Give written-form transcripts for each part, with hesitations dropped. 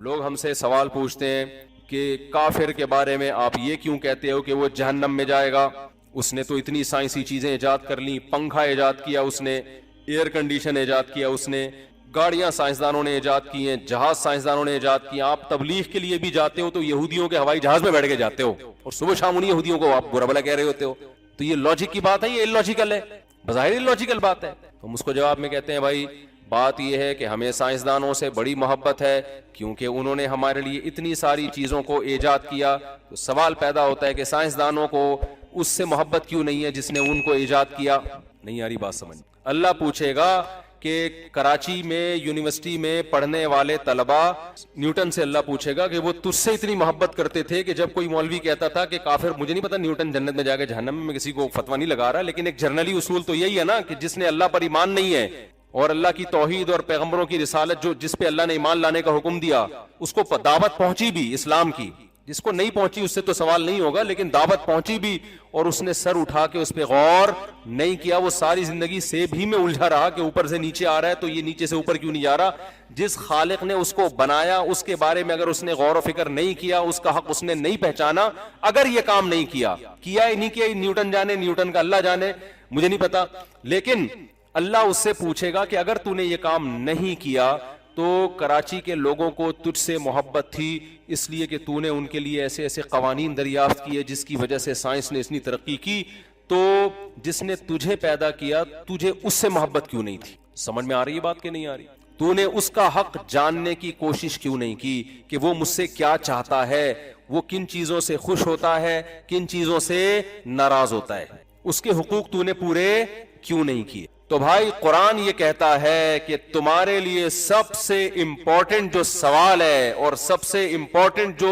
لوگ ہم سے سوال پوچھتے ہیں کہ کافر کے بارے میں آپ یہ کیوں کہتے ہو کہ وہ جہنم میں جائے گا؟ اس نے تو اتنی سائنسی چیزیں ایجاد کر لیں، پنکھا ایجاد کیا اس نے، ایئر کنڈیشن ایجاد کیا اس نے، گاڑیاں سائنسدانوں نے ایجاد کی ہیں، جہاز سائنسدانوں نے ایجاد کیے. آپ تبلیغ کے لیے بھی جاتے ہو تو یہودیوں کے ہوائی جہاز میں بیٹھ کے جاتے ہو اور صبح شام انہی یہودیوں کو آپ برا بھلا کہہ رہے ہوتے ہو. تو یہ لاجک کی بات ہے، یہ اللاجیکل ہے، بظاہر اللاجیکل بات ہے. ہم اس کو جواب میں کہتے ہیں بھائی بات یہ ہے کہ ہمیں سائنسدانوں سے بڑی محبت ہے کیونکہ انہوں نے ہمارے لیے اتنی ساری چیزوں کو ایجاد کیا. تو سوال پیدا ہوتا ہے کہ سائنسدانوں کو اس سے محبت کیوں نہیں ہے جس نے ان کو ایجاد کیا؟ نہیں آ رہی بات سمجھ؟ اللہ پوچھے گا کہ کراچی میں یونیورسٹی میں پڑھنے والے طلباء نیوٹن سے اللہ پوچھے گا کہ وہ تجھ سے اتنی محبت کرتے تھے کہ جب کوئی مولوی کہتا تھا کہ کافر، مجھے نہیں پتا نیوٹن جنت میں جا کے جہنم میں کسی کو فتویٰ نہیں لگا رہا، لیکن ایک جرنلی اصول تو یہی ہے نا کہ جس نے اللہ پر ایمان نہیں ہے اور اللہ کی توحید اور پیغمبروں کی رسالت جس پہ اللہ نے ایمان لانے کا حکم دیا اس کو دعوت پہنچی بھی اسلام کی. جس کو نہیں پہنچی اس سے تو سوال نہیں ہوگا، لیکن دعوت پہنچی بھی اور اس نے سر اٹھا کے اس پہ غور نہیں کیا. وہ ساری زندگی سیب ہی میں الجھا رہا کہ اوپر سے نیچے آ رہا ہے تو یہ نیچے سے اوپر کیوں نہیں جا رہا. جس خالق نے اس کو بنایا اس کے بارے میں اگر اس نے غور و فکر نہیں کیا، اس کا حق اس نے نہیں پہچانا، اگر یہ کام نہیں کیا ہی نہیں کیا، نیوٹن جانے، نیوٹن کا اللہ جانے، مجھے نہیں پتا، لیکن اللہ اس سے پوچھے گا کہ اگر تو نے یہ کام نہیں کیا تو کراچی کے لوگوں کو تجھ سے محبت تھی اس لیے کہ تو نے ان کے لیے ایسے ایسے قوانین دریافت کیے جس کی وجہ سے سائنس نے اتنی ترقی کی. تو جس نے تجھے پیدا کیا تجھے اس سے محبت کیوں نہیں تھی؟ سمجھ میں آ رہی ہے بات کہ نہیں آ رہی؟ تو نے اس کا حق جاننے کی کوشش کیوں نہیں کی کہ وہ مجھ سے کیا چاہتا ہے، وہ کن چیزوں سے خوش ہوتا ہے، کن چیزوں سے ناراض ہوتا ہے، اس کے حقوق تو نے پورے کیوں نہیں کیے؟ تو بھائی قرآن یہ کہتا ہے کہ تمہارے لیے سب سے امپورٹنٹ جو سوال ہے اور سب سے امپورٹنٹ جو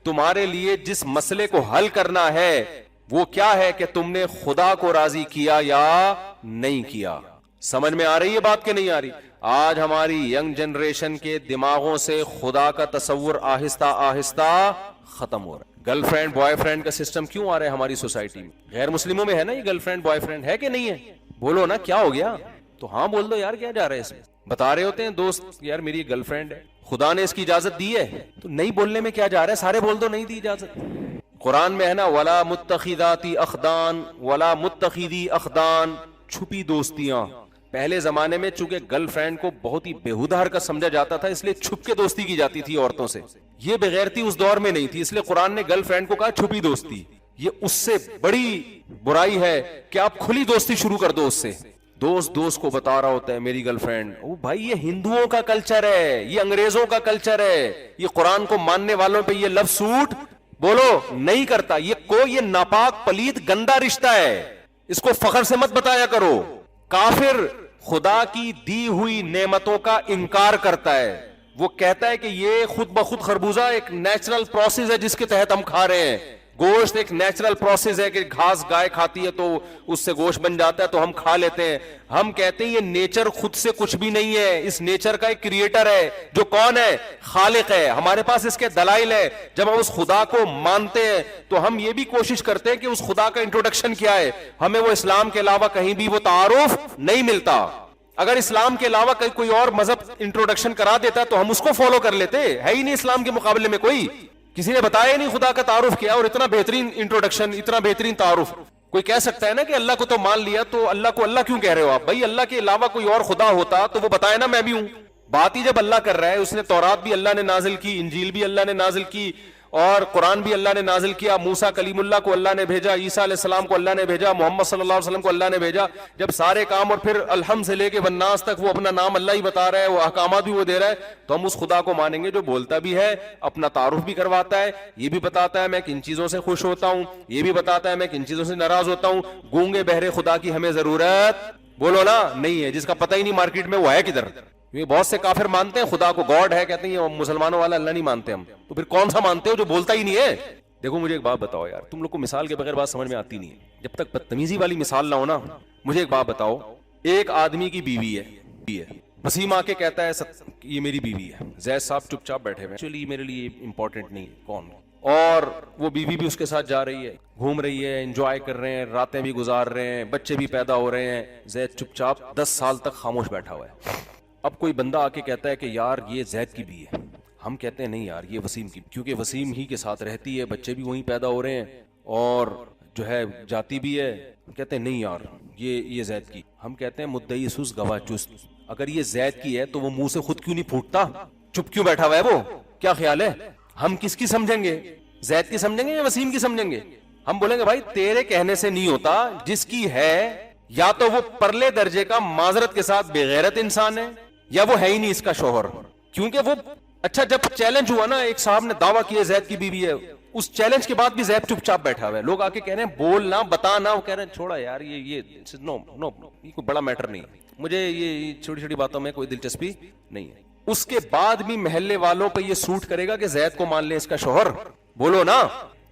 تمہارے لیے جس مسئلے کو حل کرنا ہے وہ کیا ہے کہ تم نے خدا کو راضی کیا یا نہیں کیا. سمجھ میں آ رہی ہے بات کہ نہیں آ رہی؟ آج ہماری ینگ جنریشن کے دماغوں سے خدا کا تصور آہستہ آہستہ ختم ہو رہا ہے. گرل فرینڈ بوائے فرینڈ کا سسٹم کیوں آ رہا ہے ہماری سوسائٹی میں؟ غیر مسلموں میں ہے نا یہ گرل فرینڈ بوائے فرینڈ، ہے کہ نہیں ہے؟ بولو نا کیا ہو گیا؟ تو ہاں بول دو یار، کیا جا رہا ہے اس میں؟ بتا رہے ہوتے ہیں دوست یار میری گرل فرینڈ ہے، خدا نے اس کی اجازت دی ہے، تو نہیں بولنے میں کیا جا رہا ہے؟ سارے بول دو نہیں دی اجازت. قرآن میں ہے نا ولا متخذاتی اخدان ولا متخذی اخدان، چھپی دوستیاں. پہلے زمانے میں چونکہ گرل فرینڈ کو بہت ہی بےہودہ حرکت سمجھا جاتا تھا اس لیے چھپ کے دوستی کی جاتی تھی عورتوں سے. یہ بغیرتی اس دور میں نہیں تھی، اس لیے قرآن نے گرل فرینڈ کو کہا چھپی دوستی. یہ اس سے بڑی برائی ہے کہ آپ کھلی دوستی شروع کر دو اس سے. دوست کو بتا رہا ہوتا ہے میری گرل فرینڈ، او بھائی یہ ہندوؤں کا کلچر ہے، یہ انگریزوں کا کلچر ہے، یہ قرآن کو ماننے والوں پہ یہ لفظ سوٹ بولو نہیں کرتا. یہ ناپاک پلید گندا رشتہ ہے، اس کو فخر سے مت بتایا کرو. کافر خدا کی دی ہوئی نعمتوں کا انکار کرتا ہے، وہ کہتا ہے کہ یہ خود بخود خربوزہ ایک نیچرل پروسیس ہے جس کے تحت ہم کھا رہے ہیں. گوشت ایک نیچرل پروسیس ہے کہ گھاس گائے کھاتی ہے تو اس سے گوشت بن جاتا ہے تو ہم کھا لیتے ہیں. ہم کہتے ہیں یہ نیچر خود سے کچھ بھی نہیں ہے، اس نیچر کا ایک کریٹر ہے جو کون ہے؟ خالق ہے. ہمارے پاس اس کے دلائل ہے. جب ہم اس خدا کو مانتے ہیں تو ہم یہ بھی کوشش کرتے ہیں کہ اس خدا کا انٹروڈکشن کیا ہے. ہمیں وہ اسلام کے علاوہ کہیں بھی وہ تعارف نہیں ملتا. اگر اسلام کے علاوہ کوئی اور مذہب انٹروڈکشن کرا دیتا تو ہم اس کو فالو کر لیتے. ہے ہی نہیں اسلام کے مقابلے میں کوئی، کسی نے بتایا ہی نہیں خدا کا تعارف کیا، اور اتنا بہترین انٹروڈکشن، اتنا بہترین تعارف. کوئی کہہ سکتا ہے نا کہ اللہ کو تو مان لیا تو اللہ کو اللہ کیوں کہہ رہے ہو آپ؟ بھائی اللہ کے علاوہ کوئی اور خدا ہوتا تو وہ بتائے نا میں بھی ہوں. بات ہی جب اللہ کر رہا ہے، اس نے تورات بھی اللہ نے نازل کی، انجیل بھی اللہ نے نازل کی اور قرآن بھی اللہ نے نازل کیا. موسیٰ کلیم اللہ کو اللہ نے بھیجا، عیسیٰ علیہ السلام کو اللہ نے بھیجا، محمد صلی اللہ علیہ وسلم کو اللہ نے بھیجا. جب سارے کام اور پھر الحمد سے لے کے والناس تک وہ اپنا نام اللہ ہی بتا رہا ہے، وہ احکامات بھی وہ دے رہا ہے، تو ہم اس خدا کو مانیں گے جو بولتا بھی ہے، اپنا تعارف بھی کرواتا ہے، یہ بھی بتاتا ہے میں کن چیزوں سے خوش ہوتا ہوں، یہ بھی بتاتا ہے میں کن چیزوں سے ناراض ہوتا ہوں. گونگے بہرے خدا کی ہمیں ضرورت بولو نا نہیں ہے، جس کا پتہ ہی نہیں مارکیٹ میں وہ ہے کدھر. یہ بہت سے کافر مانتے ہیں خدا کو گاڈ ہے، کہتے ہیں مسلمانوں والا اللہ نہیں مانتے ہم. تو پھر کون سا مانتے ہو جو بولتا ہی نہیں ہے؟ دیکھو مجھے ایک بات بتاؤ یار، تم لوگ کو مثال کے بغیر بات سمجھ میں آتی نہیں ہے. جب تک بدتمیزی والی مثال نہ ہو نا، مجھے ایک بات بتاؤ. ایک آدمی کی بیوی ہے، وسیم آ کے کہتا ہے یہ میری بیوی ہے. زید صاحب چپ چاپ بیٹھے ہوئے، چلیے میرے لیے امپورٹنٹ نہیں ہے کون، اور وہ بیوی بھی اس کے ساتھ جا رہی ہے، گھوم رہی ہے، انجوائے کر رہے ہیں، راتیں بھی گزار رہے ہیں، بچے بھی پیدا ہو رہے ہیں. زید چپ چاپ 10 سال تک خاموش بیٹھا ہوا ہے. اب کوئی بندہ آ کے کہتا ہے کہ یار یہ زید کی بیوی ہے. ہم کہتے ہیں نہیں یار یہ وسیم کی، کیونکہ وسیم ہی کے ساتھ رہتی ہے، بچے بھی وہیں پیدا ہو رہے ہیں اور جو ہے جاتی بھی ہے. کہتے ہیں نہیں یار یہ زید کی. ہم کہتے ہیں مدعی سوز گواہ چست. اگر یہ زید کی ہے تو وہ منہ سے خود کیوں نہیں پھوٹتا؟ چپ کیوں بیٹھا ہوا ہے وہ؟ کیا خیال ہے ہم کس کی سمجھیں گے؟ زید کی سمجھیں گے یا وسیم کی سمجھیں گے؟ ہم بولیں گے بھائی تیرے کہنے سے نہیں ہوتا، جس کی ہے یا تو وہ پرلے درجے کا معذرت کے ساتھ بے غیرت انسان ہے یا وہ ہے ہی نہیں اس کا شوہر. کیونکہ وہ اچھا جب چیلنج ہوا نا، ایک صاحب نے دعویٰ کیا زید کی بیوی ہے، اس چیلنج کے بعد بھی زید چپ چاپ بیٹھا ہوا ہے. لوگ آ کے کہہ رہے ہیں بولنا بتانا، وہ کہہ رہے ہیں چھوڑا یار یہ نو نو یہ کوئی بڑا میٹر نہیں ہے، مجھے یہ چھوٹی چھوٹی باتوں میں کوئی دلچسپی نہیں ہے. اس کے بعد بھی محلے والوں پہ یہ سوٹ کرے گا کہ زید کو مان لیں اس کا شوہر؟ بولو نا.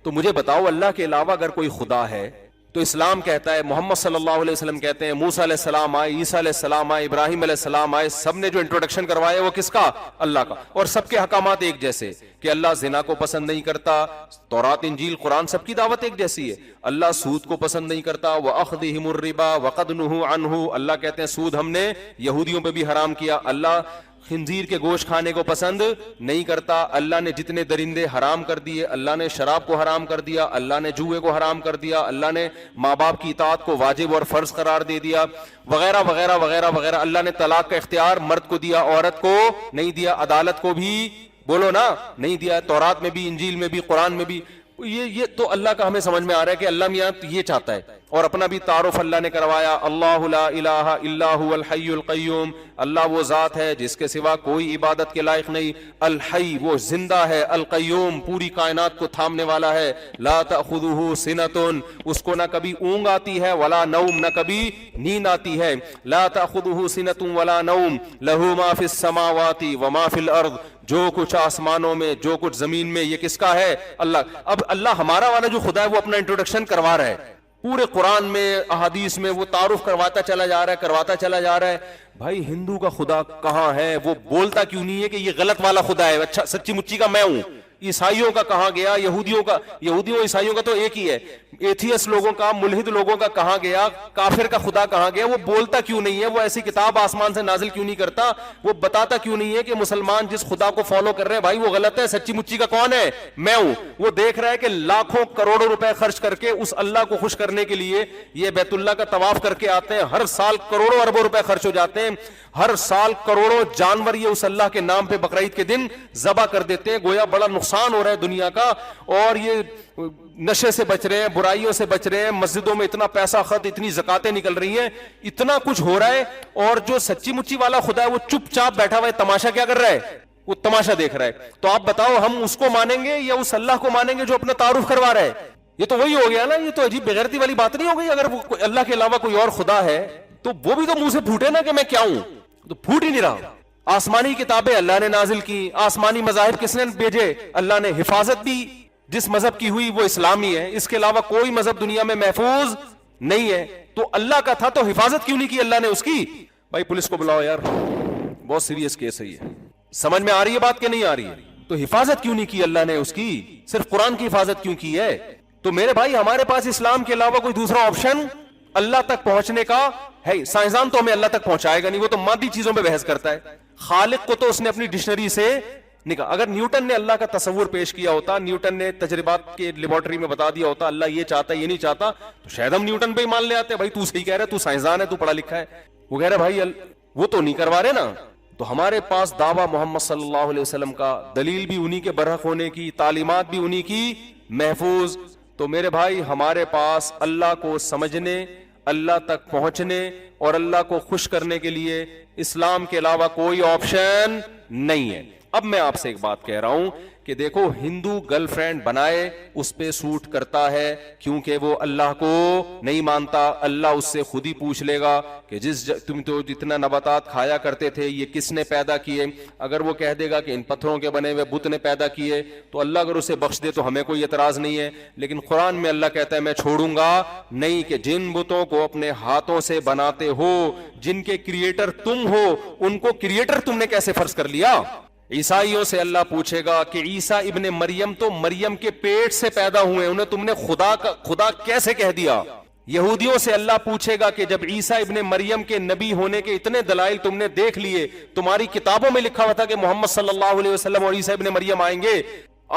تو مجھے بتاؤ اللہ کے علاوہ اگر کوئی خدا ہے تو اسلام کہتا ہے، محمد صلی اللہ علیہ وسلم کہتے ہیں، موسیٰ علیہ السلام آئے، عیسیٰ علیہ السلام آئے، ابراہیم علیہ السلام آئے، سب نے جو انٹروڈکشن کروایا وہ کس کا؟ اللہ کا. اور سب کے احکامات ایک جیسے کہ اللہ زنا کو پسند نہیں کرتا. تورات انجیل قرآن سب کی دعوت ایک جیسی ہے. اللہ سود کو پسند نہیں کرتا. وَأَخْذِهِمُ الرِّبَا وَقَدْ نُهُوا عَنْهُ، اللہ کہتے ہیں سود ہم نے یہودیوں پہ بھی حرام کیا. اللہ خنزیر کے گوشت کھانے کو پسند نہیں کرتا. اللہ نے جتنے درندے حرام کر دیے، اللہ نے شراب کو حرام کر دیا، اللہ نے جوئے کو حرام کر دیا، اللہ نے ماں باپ کی اطاعت کو واجب اور فرض قرار دے دیا، وغیرہ وغیرہ وغیرہ وغیرہ. اللہ نے طلاق کا اختیار مرد کو دیا، عورت کو نہیں دیا. عدالت کو بھی بولو نا نہیں دیا. تورات میں بھی، انجیل میں بھی، قرآن میں بھی. یہ تو اللہ کا ہمیں سمجھ میں آ رہا ہے کہ اللہ میاں یہ چاہتا ہے. اور اپنا بھی تعارف اللہ نے کروایا، اللہ لا الہ الا هو الحی القیوم. اللہ وہ ذات ہے جس کے سوا کوئی عبادت کے لائق نہیں. الحی وہ زندہ ہے، القیوم پوری کائنات کو تھامنے والا ہے. لا تأخذہ سنۃ اس کو نہ کبھی اونگ آتی ہے، ولا نوم نہ کبھی نیند آتی ہے. لا تأخذہ سنۃ ولا نوم لہ ما فی السماوات وما فی الارض، جو کچھ آسمانوں میں جو کچھ زمین میں یہ کس کا ہے؟ اللہ. اب اللہ ہمارا والا جو خدا ہے وہ اپنا انٹروڈکشن کروا رہا ہے پورے قرآن میں، احادیث میں وہ تعارف کرواتا چلا جا رہا ہے. بھائی ہندو کا خدا کہاں ہے؟ وہ بولتا کیوں نہیں ہے کہ یہ غلط والا خدا ہے، اچھا سچی مچی کا میں ہوں؟ عیسائیوں کا کہاں گیا؟ یہودیوں عیسائیوں کا تو ایک ہی ہے. ایتھیس لوگوں کا، ملحد لوگوں کا کہاں گیا؟ کافر کا خدا کہاں گیا؟ وہ بولتا کیوں نہیں ہے؟ وہ ایسی کتاب آسمان سے نازل کیوں نہیں کرتا؟ وہ بتاتا کیوں نہیں ہے کہ مسلمان جس خدا کو فالو کر رہے ہیں بھائی وہ غلط ہے؟ سچی مچی کا کون ہے؟ میں ہوں. وہ دیکھ رہا ہے کہ لاکھوں کروڑوں روپے خرچ کر کے اس اللہ کو خوش کرنے کے لیے یہ بیت اللہ کا طواف کر کے آتے ہیں. ہر سال کروڑوں اربوں روپے خرچ ہو جاتے ہیں. ہر سال کروڑوں جانور یہ اس اللہ کے نام پہ بقرعید کے دن ذبح کر دیتے ہیں. گویا بڑا نقصان ہو رہا ہے دنیا کا، اور یہ نشے سے بچ رہے ہیں، برائیوں سے بچ رہے ہیں. مسجدوں میں اتنا پیسہ خرچ، اتنی زکاتیں نکل رہی ہیں، اتنا کچھ ہو رہا ہے. اور جو سچی مچی والا خدا ہے وہ چپ چاپ بیٹھا ہوا ہے، تماشا کیا کر رہا ہے؟ وہ تماشا دیکھ رہا ہے. تو آپ بتاؤ ہم اس کو مانیں گے یا اس اللہ کو مانیں گے جو اپنا تعارف کروا رہا ہے؟ یہ تو وہی ہو گیا نا. یہ تو عجیب بغیرتی والی بات نہیں ہو گئی؟ اگر وہ اللہ کے علاوہ کوئی اور خدا ہے تو وہ بھی تو منہ سے پھوٹے نا کہ میں کیا ہوں. تو پھوٹ ہی نہیں رہا. آسمانی کتابیں اللہ نے نازل کی، آسمانی مذاہب کس نے بھیجے؟ اللہ نے. حفاظت بھی جس مذہب کی ہوئی وہ اسلامی ہے، اس کے علاوہ کوئی مذہب دنیا میں محفوظ نہیں ہے. تو اللہ کا تھا تو حفاظت کیوں نہیں کی اللہ نے اس کی؟ بھائی پولیس کو بلاؤ یار، بہت سیریس کیس ہے یہ. سمجھ میں آ رہی ہے بات کہ نہیں آ رہی ہے؟ تو حفاظت کیوں نہیں کی اللہ نے اس کی؟ صرف قرآن کی حفاظت کیوں کی ہے؟ تو میرے بھائی ہمارے پاس اسلام کے علاوہ کوئی دوسرا آپشن اللہ تک پہنچنے کا ہے؟ سائنسدان تو ہمیں اللہ تک پہنچائے گا نہیں، وہ تو مادی چیزوں پہ بحث کرتا ہے. خالق کو تو اس نے اپنی ڈکشنری سے نکالا. اگر نیوٹن نے اللہ کا تصور پیش کیا ہوتا، نیوٹن نے تجربات کے لیبارٹری میں بتا دیا ہوتا اللہ یہ چاہتا ہے یہ نہیں چاہتا، تو شاید ہم نیوٹن پہ ہی مان لے آتے. بھائی تو صحیح کہہ رہا ہے، تو سائنسدان ہے، تو پڑھا لکھا ہے. وہ کہہ رہے بھائی وہ تو نہیں کروا رہے نا. تو ہمارے پاس دعویٰ محمد صلی اللہ علیہ وسلم کا، دلیل بھی انہی کے برحق ہونے کی، تعلیمات بھی انہی کی محفوظ. تو میرے بھائی ہمارے پاس اللہ کو سمجھنے، اللہ تک پہنچنے اور اللہ کو خوش کرنے کے لیے اسلام کے علاوہ کوئی آپشن نہیں ہے. اب میں آپ سے ایک بات کہہ رہا ہوں کہ دیکھو ہندو گرل فرینڈ بنائے اس پہ سوٹ کرتا ہے کیونکہ وہ اللہ کو نہیں مانتا. اللہ اس سے خود ہی پوچھ لے گا کہ تم تو جتنا نباتات کھایا کرتے تھے یہ کس نے پیدا کیے. اگر وہ کہہ دے گا کہ ان پتھروں کے بنے ہوئے بت نے پیدا کیے تو اللہ اگر اسے بخش دے تو ہمیں کوئی اعتراض نہیں ہے. لیکن قرآن میں اللہ کہتا ہے میں چھوڑوں گا نہیں کہ جن بتوں کو اپنے ہاتھوں سے بناتے ہو، جن کے کریٹر تم ہو، ان کو کریٹر تم نے کیسے فرض کر لیا. عیسائیوں سے اللہ پوچھے گا کہ عیسیٰ ابن مریم تو مریم کے پیٹ سے پیدا ہوئے، انہیں تم نے خدا کیسے کہہ دیا. یہودیوں سے اللہ پوچھے گا کہ جب عیسیٰ ابن مریم کے نبی ہونے کے اتنے دلائل تم نے دیکھ لیے، تمہاری کتابوں میں لکھا ہوا تھا کہ محمد صلی اللہ علیہ وسلم اور عیسیٰ ابن مریم آئیں گے،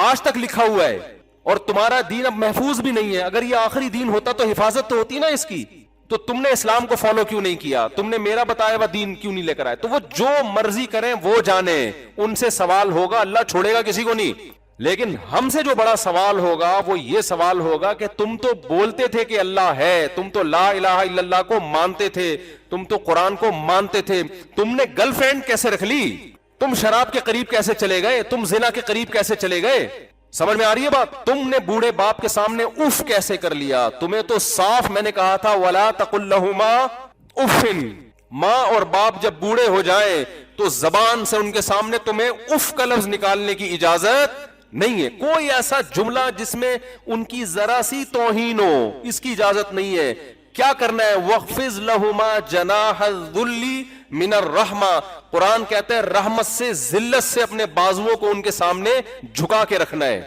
آج تک لکھا ہوا ہے، اور تمہارا دین اب محفوظ بھی نہیں ہے، اگر یہ آخری دین ہوتا تو حفاظت تو ہوتی نا اس کی، تو تم نے اسلام کو فالو کیوں نہیں کیا؟ تم نے میرا بتایا ہوا دین کیوں نہیں لے کر آئے؟ تو وہ جو مرضی کریں وہ جانیں، ان سے سوال ہوگا، اللہ چھوڑے گا کسی کو نہیں۔ لیکن ہم سے جو بڑا سوال ہوگا وہ یہ سوال ہوگا کہ تم تو بولتے تھے کہ اللہ ہے، تم تو لا الہ الا اللہ کو مانتے تھے، تم تو قرآن کو مانتے تھے، تم نے گرل فرینڈ کیسے رکھ لی؟ تم شراب کے قریب کیسے چلے گئے؟ تم زنا کے قریب کیسے چلے گئے؟ سمجھ میں آ رہی ہے بات؟ تم نے بوڑھے باپ کے سامنے اف کیسے کر لیا؟ تمہیں تو صاف میں نے کہا تھا وَلَا تَقُلْ لَهُمَا اُفٍ، ماں اور باپ جب بوڑھے ہو جائیں تو زبان سے ان کے سامنے تمہیں اف کا لفظ نکالنے کی اجازت نہیں ہے، کوئی ایسا جملہ جس میں ان کی ذرا سی توہین ہو، اس کی اجازت نہیں ہے۔ کیا کرنا ہے؟ وَخْفِضْ لَهُمَا جَنَاحَ الذُّلِّ مِنَ الرَّحْمَةِ، قرآن کہتا ہے رحمت سے، ذلت سے اپنے بازوؤں کو ان کے سامنے جھکا کے رکھنا ہے۔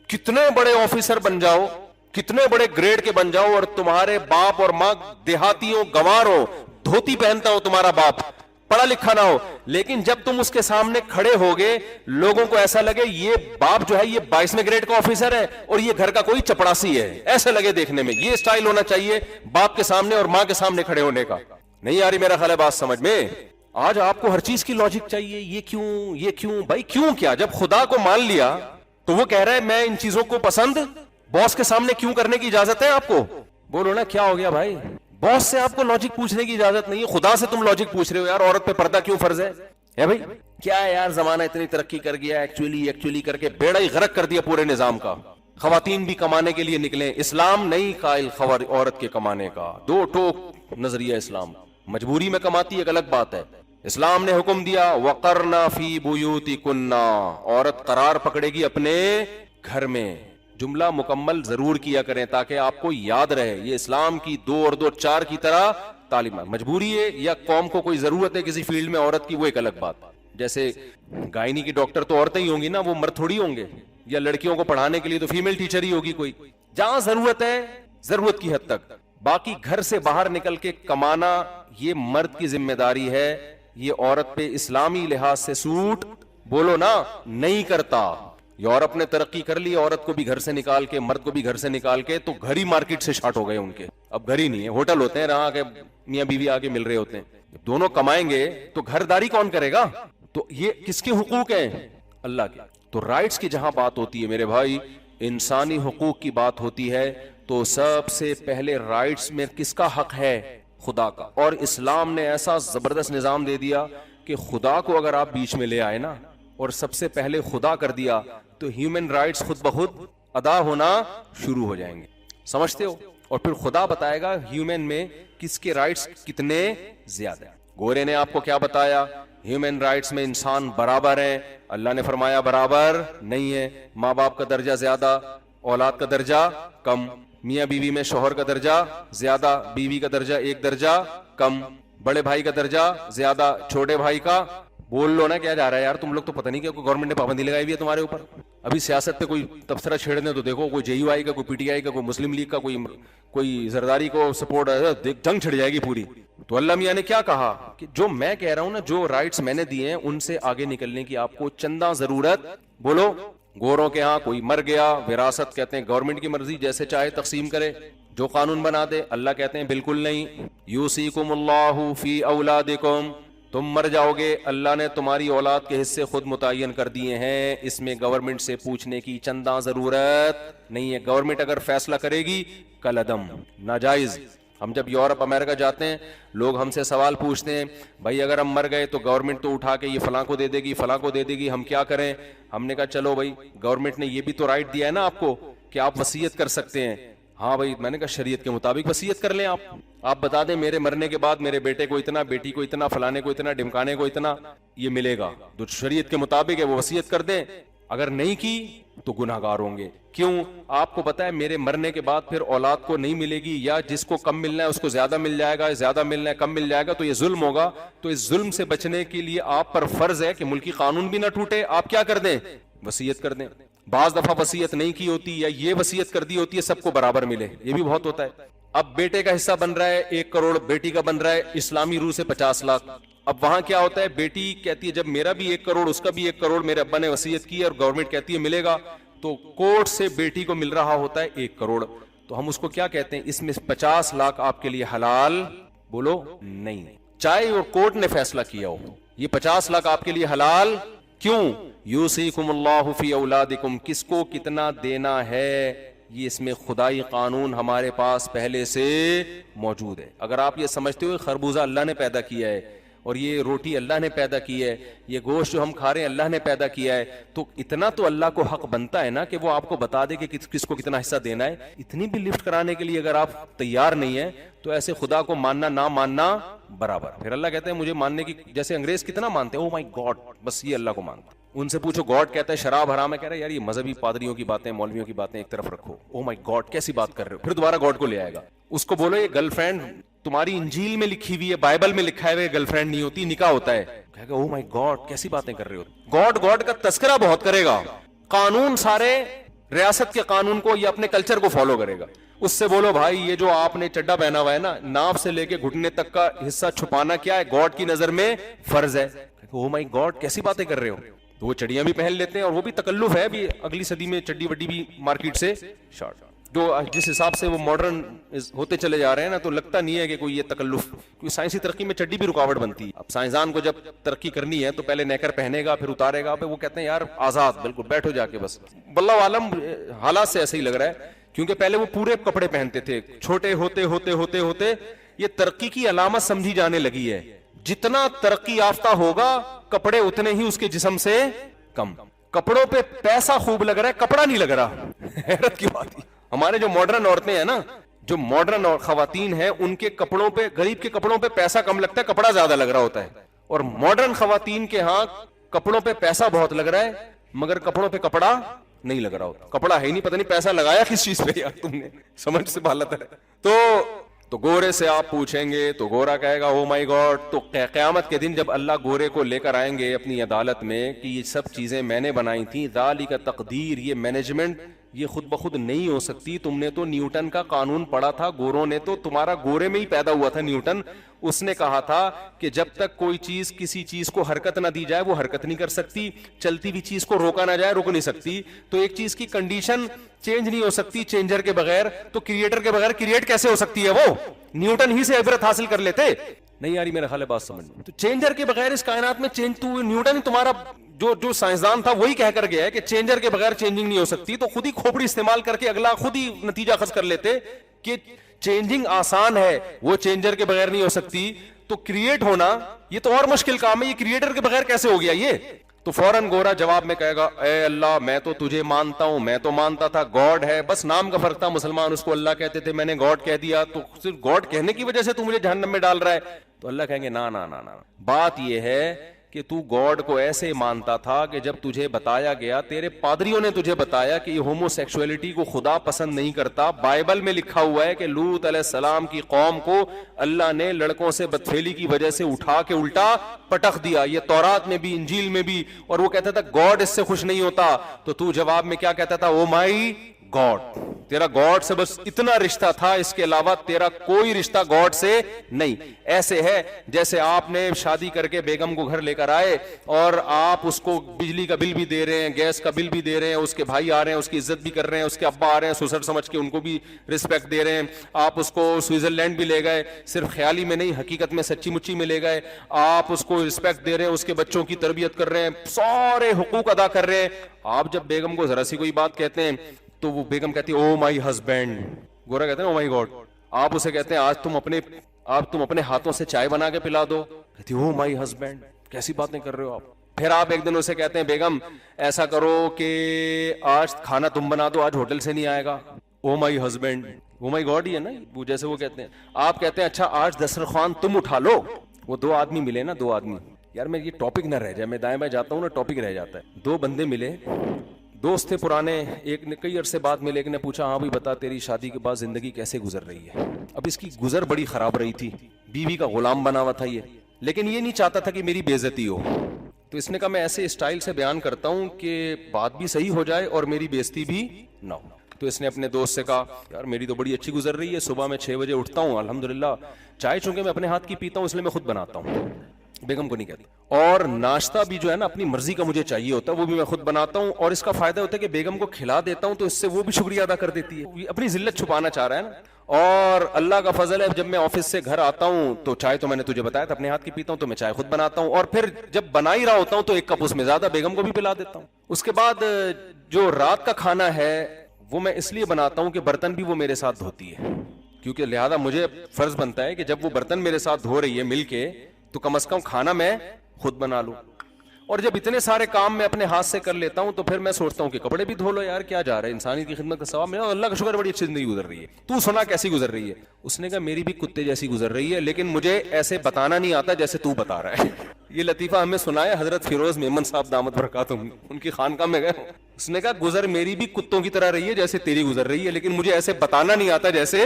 کتنے بڑے آفیسر بن جاؤ، کتنے بڑے گریڈ کے بن جاؤ، اور تمہارے باپ اور ماں دیہاتیوں گوار ہو، دھوتی پہنتا ہو تمہارا باپ، پڑھا لکھا نہ ہو، لیکن جب تم اس کے سامنے کھڑے ہوگے لوگوں کو ایسا لگے یہ باپ جو ہے یہ 22ویں گریڈ کا آفیسر ہے اور یہ گھر کا کوئی چپڑاسی ہے، ایسا لگے دیکھنے میں۔ یہ سٹائل ہونا چاہیے باپ کے سامنے اور ماں کے سامنے کھڑے ہونے کا۔ نہیں آ رہی میرا خیال ہے بات سمجھ میں؟ آج آپ کو ہر چیز کی لاجک چاہیے، یہ کیوں بھائی کیوں؟ کیا جب خدا کو مان لیا تو وہ کہہ رہا ہے میں ان چیزوں کو پسند، باس کے سامنے کیوں کرنے کی اجازت ہے آپ کو؟ بولو نا کیا ہو گیا بھائی؟ باس سے آپ کو لاجک پوچھنے کی اجازت نہیں ہے، خدا سے تم لاجک پوچھ رہے ہو یار عورت پہ پردہ کیوں فرض ہے بھائی؟ کیا ہے یار زمانہ اتنی ترقی کر گیا، ایکچولی کر کے بیڑا ہی غرق کر دیا پورے نظام کا۔ خواتین بھی کمانے کے لیے نکلیں، اسلام نہیں قائل عورت کے کمانے کا، دو ٹوک نظریہ اسلام، مجبوری میں کماتی ایک الگ بات ہے۔ اسلام نے حکم دیا وَقَرْنَا فِي بُيُوتِكُنَّ، عورت قرار پکڑے گی اپنے گھر میں۔ جملہ مکمل ضرور کیا کریں تاکہ آپ کو یاد رہے، یہ اسلام کی 2 اور 2 4 کی طرح تعلیم ہے۔ مجبوری ہے یا قوم کو کوئی ضرورت ہے کسی فیلڈ میں عورت کی، وہ ایک الگ بات۔ جیسے گائنی کی ڈاکٹر تو عورتیں ہی ہوں گی نا، وہ مرد تھوڑی ہوں گے، یا لڑکیوں کو پڑھانے کے لیے تو فیمیل ٹیچر ہی ہوگی کوئی، جہاں ضرورت ہے ضرورت کی حد تک۔ باقی گھر سے باہر نکل کے کمانا یہ مرد کی ذمہ داری ہے، یہ عورت پہ اسلامی لحاظ سے سوٹ بولو نا نہیں کرتا۔ یورپ نے ترقی کر لی، عورت کو بھی گھر سے نکال کے، مرد کو بھی گھر سے نکال کے، تو گھر ہی مارکیٹ سے شارٹ ہو گئے ان کے، اب گھر ہی نہیں ہے، ہوٹل ہوتے ہیں جہاں کے میاں بیوی آگے مل رہے ہوتے ہیں۔ جب دونوں کمائیں گے تو گھرداری کون کرے گا؟ تو یہ کس کے حقوق ہیں؟ اللہ کے۔ تو رائٹس کی جہاں بات ہوتی ہے میرے بھائی، انسانی حقوق کی بات ہوتی ہے، تو سب سے پہلے رائٹس میں کس کا حق ہے؟ خدا کا۔ اور اسلام نے ایسا زبردست نظام دے دیا کہ خدا کو اگر آپ بیچ میں لے آئے نا اور سب سے پہلے خدا کر دیا تو ہیومن رائٹس خود بخود ادا ہونا شروع ہو جائیں گے، سمجھتے ہو؟ اور پھر خدا بتائے گا ہیومن میں کس کے رائٹس کتنے زیادہ ہیں۔ گورے نے آپ کو کیا بتایا؟ ہیومن رائٹس میں انسان برابر ہیں، اللہ نے فرمایا برابر نہیں ہے، ماں باپ کا درجہ زیادہ، اولاد کا درجہ کم، میاں بیوی میں شوہر کا درجہ زیادہ، بیوی کا درجہ 1 درجہ کم، بڑے بھائی کا درجہ زیادہ، چھوٹے بھائی کا۔ بول لو نا کیا جا رہا ہے یار، تم لوگ تو پتہ نہیں کہ گورنمنٹ نے پابندی لگائی ہوئی ہے تمہارے اوپر۔ ابھی سیاست پہ کوئی تبصرہ چھیڑنے تو دیکھو، کوئی JUI کا، کوئی PTI کا، کوئی مسلم لیگ کا، کوئی زرداری کو سپورٹ ہے، جنگ چھڑ جائے گی پوری۔ تو اللہ میاں نے کیا کہا کہ جو میں کہہ رہا ہوں نا، جو رائٹس میں نے دیے ہیں ان سے آگے نکلنے کی آپ کو چندہ ضرورت۔ بولو، گوروں کے ہاں کوئی مر گیا، وراثت کہتے ہیں گورنمنٹ کی مرضی، جیسے چاہے تقسیم کرے، جو قانون بنا دے۔ اللہ کہتے ہیں بالکل نہیں، یوصیکم اللہ فی اولادکم، تم مر جاؤ گے، اللہ نے تمہاری اولاد کے حصے خود متعین کر دیے ہیں، اس میں گورنمنٹ سے پوچھنے کی چندہ ضرورت نہیں ہے۔ گورنمنٹ اگر فیصلہ کرے گی کالعدم، ناجائز۔ ہم جب یورپ امریکہ جاتے ہیں لوگ ہم سے سوال پوچھتے ہیں بھائی اگر ہم مر گئے تو گورنمنٹ تو اٹھا کے یہ فلاں کو دے دے گی، فلاں کو دے دے گی، ہم کیا کریں؟ ہم نے کہا چلو بھائی گورنمنٹ نے یہ بھی تو رائٹ دیا ہے نا آپ کو کہ آپ وصیت کر سکتے ہیں۔ ہاں بھائی، میں نے کہا شریعت کے مطابق وصیت کر لیں آپ بتا دیں میرے مرنے کے بعد میرے بیٹے کو اتنا، بیٹی کو اتنا، فلانے کو اتنا، ڈمکانے کو اتنا یہ ملے گا، جو شریعت کے مطابق ہے وہ وصیت کر دیں۔ اگر نہیں کی تو گناہ گار ہوں گے۔ کیوں؟ آپ کو پتا ہے میرے مرنے کے بعد پھر اولاد کو نہیں ملے گی، یا جس کو کم ملنا ہے اس کو زیادہ مل جائے گا، زیادہ ملنا ہے کم مل جائے گا، تو یہ ظلم ہوگا۔ تو اس ظلم سے بچنے کے لیے آپ پر فرض ہے کہ ملکی قانون بھی نہ ٹوٹے، آپ کیا کر دیں؟ وصیت کر دیں۔ بعض دفعہ وصیت نہیں کی ہوتی یا یہ وصیت کر دی ہوتی ہے سب کو برابر ملے، یہ بھی بہت ہوتا ہے۔ اب بیٹے کا حصہ بن رہا ہے 1 کروڑ, بیٹی کا بن رہا ہے اسلامی روح سے 50 لاکھ. اب وہاں کیا ہوتا ہے, بیٹی کہتی ہے جب میرا بھی 1 کروڑ اس کا بھی 1 کروڑ میرے ابا نے وصیت کی ہے اور گورنمنٹ کہتی ہے ملے گا, تو کورٹ سے بیٹی کو مل رہا ہوتا ہے 1 کروڑ. تو ہم اس کو کیا کہتے ہیں, اس میں 50 لاکھ آپ کے لیے حلال, بولو نہیں, چاہے وہ کورٹ نے فیصلہ کیا ہو, یہ 50 لاکھ آپ کے لیے حلال کیوں؟ یوصیکم اللہ فی اولادکم, کس کو کتنا دینا ہے یہ اس میں خدائی قانون ہمارے پاس پہلے سے موجود ہے. اگر آپ یہ سمجھتے ہو خربوزہ اللہ نے پیدا کیا ہے اور یہ روٹی اللہ نے پیدا کی ہے, یہ گوشت جو ہم کھا رہے ہیں اللہ نے پیدا کیا ہے, تو اتنا تو اللہ کو حق بنتا ہے نا کہ وہ آپ کو بتا دے کہ کس کو کتنا حصہ دینا ہے. اتنی بھی لفٹ کرانے کے لیے اگر آپ تیار نہیں ہیں تو ایسے خدا کو ماننا نہ ماننا برابر. پھر اللہ کہتے ہیں مجھے ماننے کی, جیسے انگریز کتنا مانتے ہیں, او مائی گاڈ, بس یہ اللہ کو مانتا. ان سے پوچھو گاڈ کہتا ہے شراب حرام ہے, کہہ رہا ہے یار یہ مذہبی پادریوں کی باتیں, مولویوں کی باتیں ایک طرف رکھو, او مائی گاڈ کیسی بات کر رہے ہو, پھر دوبارہ گاڈ کو لے آئے گا. اس کو بولو یہ گرل فرینڈ تمہاری انجیل میں لکھی ہوئی ہے, بائبل میں لکھا ہے گرل فرینڈ نہیں ہوتی, نکاح ہوتا ہے. کہے گا او مائی گاڈ کیسی باتیں کر رہے ہو. گاڈ کا تذکرہ بہت کرے گا, قانون سارے ریاست کے قانون کو یا اپنے کلچر کو فالو کرے گا. اس سے بولو بھائی یہ جو آپ نے چڈا پہنا ہوا ہے نا, ناف سے لے کے گھٹنے تک کا حصہ چھپانا کیا ہے, گاڈ کی نظر میں فرض ہے. او مائی گاڈ کیسی باتیں کر رہے ہو. تو وہ چڑیاں بھی پہن لیتے ہیں اور وہ بھی تکلف ہے, بھی اگلی صدی میں چڈی وڈی بھی مارکیٹ سے شارٹ, جو جس حساب سے وہ ماڈرن ہوتے چلے جا رہے ہیں نا, تو لگتا نہیں ہے کہ کوئی یہ تکلف, کیونکہ سائنسی ترقی میں چڈی بھی رکاوٹ بنتی ہے. اب سائنسدان کو جب ترقی کرنی ہے تو پہلے نیکر پہنے گا پھر اتارے گا, پھر وہ کہتے ہیں یار آزاد بالکل بیٹھو جا کے, بس واللہ عالم حالات سے ایسے ہی لگ رہا ہے, کیونکہ پہلے وہ پورے کپڑے پہنتے تھے, چھوٹے ہوتے ہوتے ہوتے ہوتے یہ ترقی کی علامت سمجھی جانے لگی ہے. جتنا ترقی یافتہ ہوگا کپڑے اتنے ہی اس کے جسم سے کم. کپڑوں پہ پیسہ خوب لگ رہا ہے, کپڑا نہیں لگ رہا. حیرت کی بات. ہمارے جو ماڈرن عورتیں ہیں نا, جو ماڈرن خواتین ہیں, ان کے کپڑوں پہ, غریب کے کپڑوں پہ پیسہ کم لگتا ہے, کپڑا زیادہ لگ رہا ہوتا ہے. اور ماڈرن خواتین کے ہاں کپڑوں پہ پیسہ بہت لگ رہا ہے مگر کپڑوں پہ کپڑا نہیں لگ رہا ہوتا. کپڑا ہے ہی نہیں, پتہ نہیں پیسہ لگایا کس چیز پہ یار تم نے, سمجھ سے باہر ہے. تو گورے سے آپ پوچھیں گے تو گورا کہے گا او مائی گاڈ. تو قیامت کے دن جب اللہ گورے کو لے کر آئیں گے اپنی عدالت میں کہ یہ سب چیزیں میں نے بنائی تھیں, ذالک تقدیر, یہ مینجمنٹ یہ خود بخود نہیں ہو سکتی, تم نے تو نیوٹن کا قانون پڑھا تھا, گوروں نے تو, تمہارا گورے میں ہی پیدا ہوا تھا نیوٹن, اس نے کہا تھا کہ جب تک کوئی چیز کسی چیز کو حرکت نہ دی جائے وہ حرکت نہیں کر سکتی, چلتی ہوئی چیز کو روکا نہ جائے رک نہیں سکتی. تو ایک چیز کی کنڈیشن چینج نہیں ہو سکتی چینجر کے بغیر, تو کریٹر کے بغیر کریٹ کیسے ہو سکتی ہے؟ وہ نیوٹن ہی سے عبرت حاصل کر لیتے. نہیں یاری میرا خیال ہے بات سمجھ. تو چینجر کے بغیر اس کائنات میں چینج, تو نیوٹن تمہارا جو سائنسدان تھا وہی کہہ کر گیا ہے کہ چینجر کے بغیر چینجنگ نہیں ہو سکتی. تو خود ہی کھوپڑی استعمال کر کے اگلا خود ہی نتیجہ خز کر لیتے کہ چینجنگ آسان ہے, وہ چینجر کے بغیر نہیں ہو سکتی. تو کریٹ ہونا یہ تو اور مشکل کام ہے, یہ کریٹر کے بغیر کیسے ہو گیا یہ؟ تو فوراً گورا جواب میں کہے گا اے اللہ میں تو تجھے مانتا ہوں, میں تو مانتا تھا گاڈ ہے, بس نام کا فرق تھا, مسلمان اس کو اللہ کہتے تھے, میں نے گاڈ کہہ دیا, تو صرف گاڈ کہنے کی وجہ سے تو مجھے جہنم میں ڈال رہا ہے. تو اللہ کہیں گے نا نا نا نا, بات یہ ہے کہ تو گاڈ کو ایسے مانتا تھا کہ جب تجھے بتایا گیا, تیرے پادریوں نے تجھے بتایا کہ یہ ہومو سیکسولیٹی کو خدا پسند نہیں کرتا, بائبل میں لکھا ہوا ہے کہ لوط علیہ السلام کی قوم کو اللہ نے لڑکوں سے بدفعلی کی وجہ سے اٹھا کے الٹا پٹخ دیا, یہ تورات میں بھی انجیل میں بھی, اور وہ کہتا تھا گاڈ اس سے خوش نہیں ہوتا. تو جواب میں کیا کہتا تھا؟ او مائی گاڈ, تیرا گاڈ سے بس اتنا رشتہ تھا, اس کے علاوہ تیرا کوئی رشتہ گاڈ سے نہیں. ایسے ہے جیسے آپ نے شادی کر کے بیگم کو گھر لے کر آئے اور آپ اس کو بجلی کا بل بھی دے رہے ہیں, گیس کا بل بھی دے رہے ہیں, اس کے بھائی آ رہے ہیں اس کی عزت بھی کر رہے ہیں, اس کے ابا آ رہے ہیں سسر سمجھ کے ان کو بھی رسپیکٹ دے رہے ہیں, آپ اس کو سوئٹزرلینڈ بھی لے گئے, صرف خیالی میں نہیں حقیقت میں سچی مچی میں لے گئے, آپ اس کو رسپیکٹ دے رہے ہیں, اس کے بچوں کی تربیت کر رہے ہیں, سارے حقوق ادا کر رہے ہیں. آپ جب بیگم کو ذرا سی کوئی بات کہتے ہیں تو وہ بیگم کہتی ہے او مائی ہسبینڈ, گورا کہتے ہیں او مائی گاڈ. آپ اسے کہتے ہیں آج تم اپنے ہاتھوں سے چائے بنا کے پلا دو, کہتی او مائی ہسبینڈ, کیسی باتیں کر رہے ہو آپ. پھر آپ ایک دن اسے کہتے ہیں بیگم ایسا کرو کہ آج کھانا تم بنا دو, آج ہوٹل سے نہیں آئے گا, او my husband, O my God ہی ہے نا وہ, جیسے وہ کہتے ہیں. آپ کہتے ہیں اچھا آج دسترخوان تم اٹھا لو, وہ 2 آدمی ملے نا, 2 آدمی, یار میں یہ ٹاپک نہ رہ جائے, میں دائیں بائیں جاتا ہوں نا ٹاپک رہ جاتا ہے. 2 بندے ملے, دوست تھے پرانے, ایک نے کئی عرصے بعد ملے, ایک نے پوچھا ہاں بھائی بتا تیری شادی کے بعد زندگی کیسے گزر رہی ہے. اب اس کی گزر بڑی خراب رہی تھی, بیوی کا غلام بنا ہوا تھا یہ, لیکن یہ نہیں چاہتا تھا کہ میری بے عزتی ہو. تو اس نے کہا میں ایسے اسٹائل سے بیان کرتا ہوں کہ بات بھی صحیح ہو جائے اور میری بے عزتی بھی نہ ہو. تو اس نے اپنے دوست سے کہا یار میری تو بڑی اچھی گزر رہی ہے, صبح میں 6 بجے اٹھتا ہوں الحمدللہ, چائے چونکہ میں اپنے ہاتھ کی پیتا ہوں اس لیے میں خود بناتا ہوں, بیگم کو نہیں کہتا, اور ناشتہ بھی جو ہے نا اپنی مرضی کا مجھے چاہیے ہوتا ہے, وہ بھی میں خود بناتا ہوں, اور اس کا فائدہ ہوتا ہے کہ بیگم کو کھلا دیتا ہوں تو اس سے وہ بھی شکریہ ادا کر دیتی ہے, اپنی ذلت چھپانا چاہ رہا ہے نا. اور اللہ کا فضل ہے جب میں آفس سے گھر آتا ہوں تو چائے تو میں نے تجھے بتایا تھا اپنے ہاتھ کی پیتا ہوں, تو میں چائے خود بناتا ہوں, اور پھر جب بنا ہی رہا ہوتا ہوں تو ایک کپ اس میں زیادہ بیگم کو بھی پلا دیتا ہوں. اس کے بعد جو رات کا کھانا ہے وہ میں اس لیے بناتا ہوں کہ برتن بھی وہ میرے ساتھ دھوتی ہے, کیونکہ لہذا مجھے فرض بنتا ہے کہ جب وہ برتن میرے ساتھ دھو رہی ہے مل کے, تو کم از کم کھانا میں خود بنا لوں. اور جب اتنے سارے کام میں اپنے ہاتھ سے کر لیتا ہوں تو پھر میں سوچتا ہوں کہ کپڑے بھی دھو لو یار, کیا جا رہا ہے, انسانیت کی خدمت کا ثواب ملا, اللہ کا شکر بڑی اچھی زندگی گزر رہی ہے, تو سنا کیسی گزر رہی ہے. اس نے کہا میری بھی کتے جیسی گزر رہی ہے, لیکن مجھے ایسے بتانا نہیں آتا جیسے تو بتا رہا ہے. یہ لطیفہ ہمیں سنایا حضرت فیروز میمن صاحب دامت برکاتہم, ان کی خانقاہ میں گئے, اس نے کہا گزر میری بھی کتوں کی طرح رہی ہے جیسے تیری گزر رہی ہے, لیکن مجھے ایسے بتانا نہیں آتا جیسے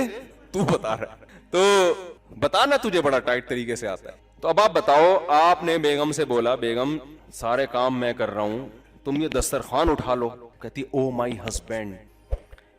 تو بتا رہا ہے. تو بتانا تجھے بڑا ٹائٹ طریقے سے آتا ہے. تو اب آپ بتاؤ, آپ نے بیگم سے بولا بیگم سارے کام میں کر رہا ہوں, تم یہ دسترخوان اٹھا لو. کہتی او مائی ہسبینڈ,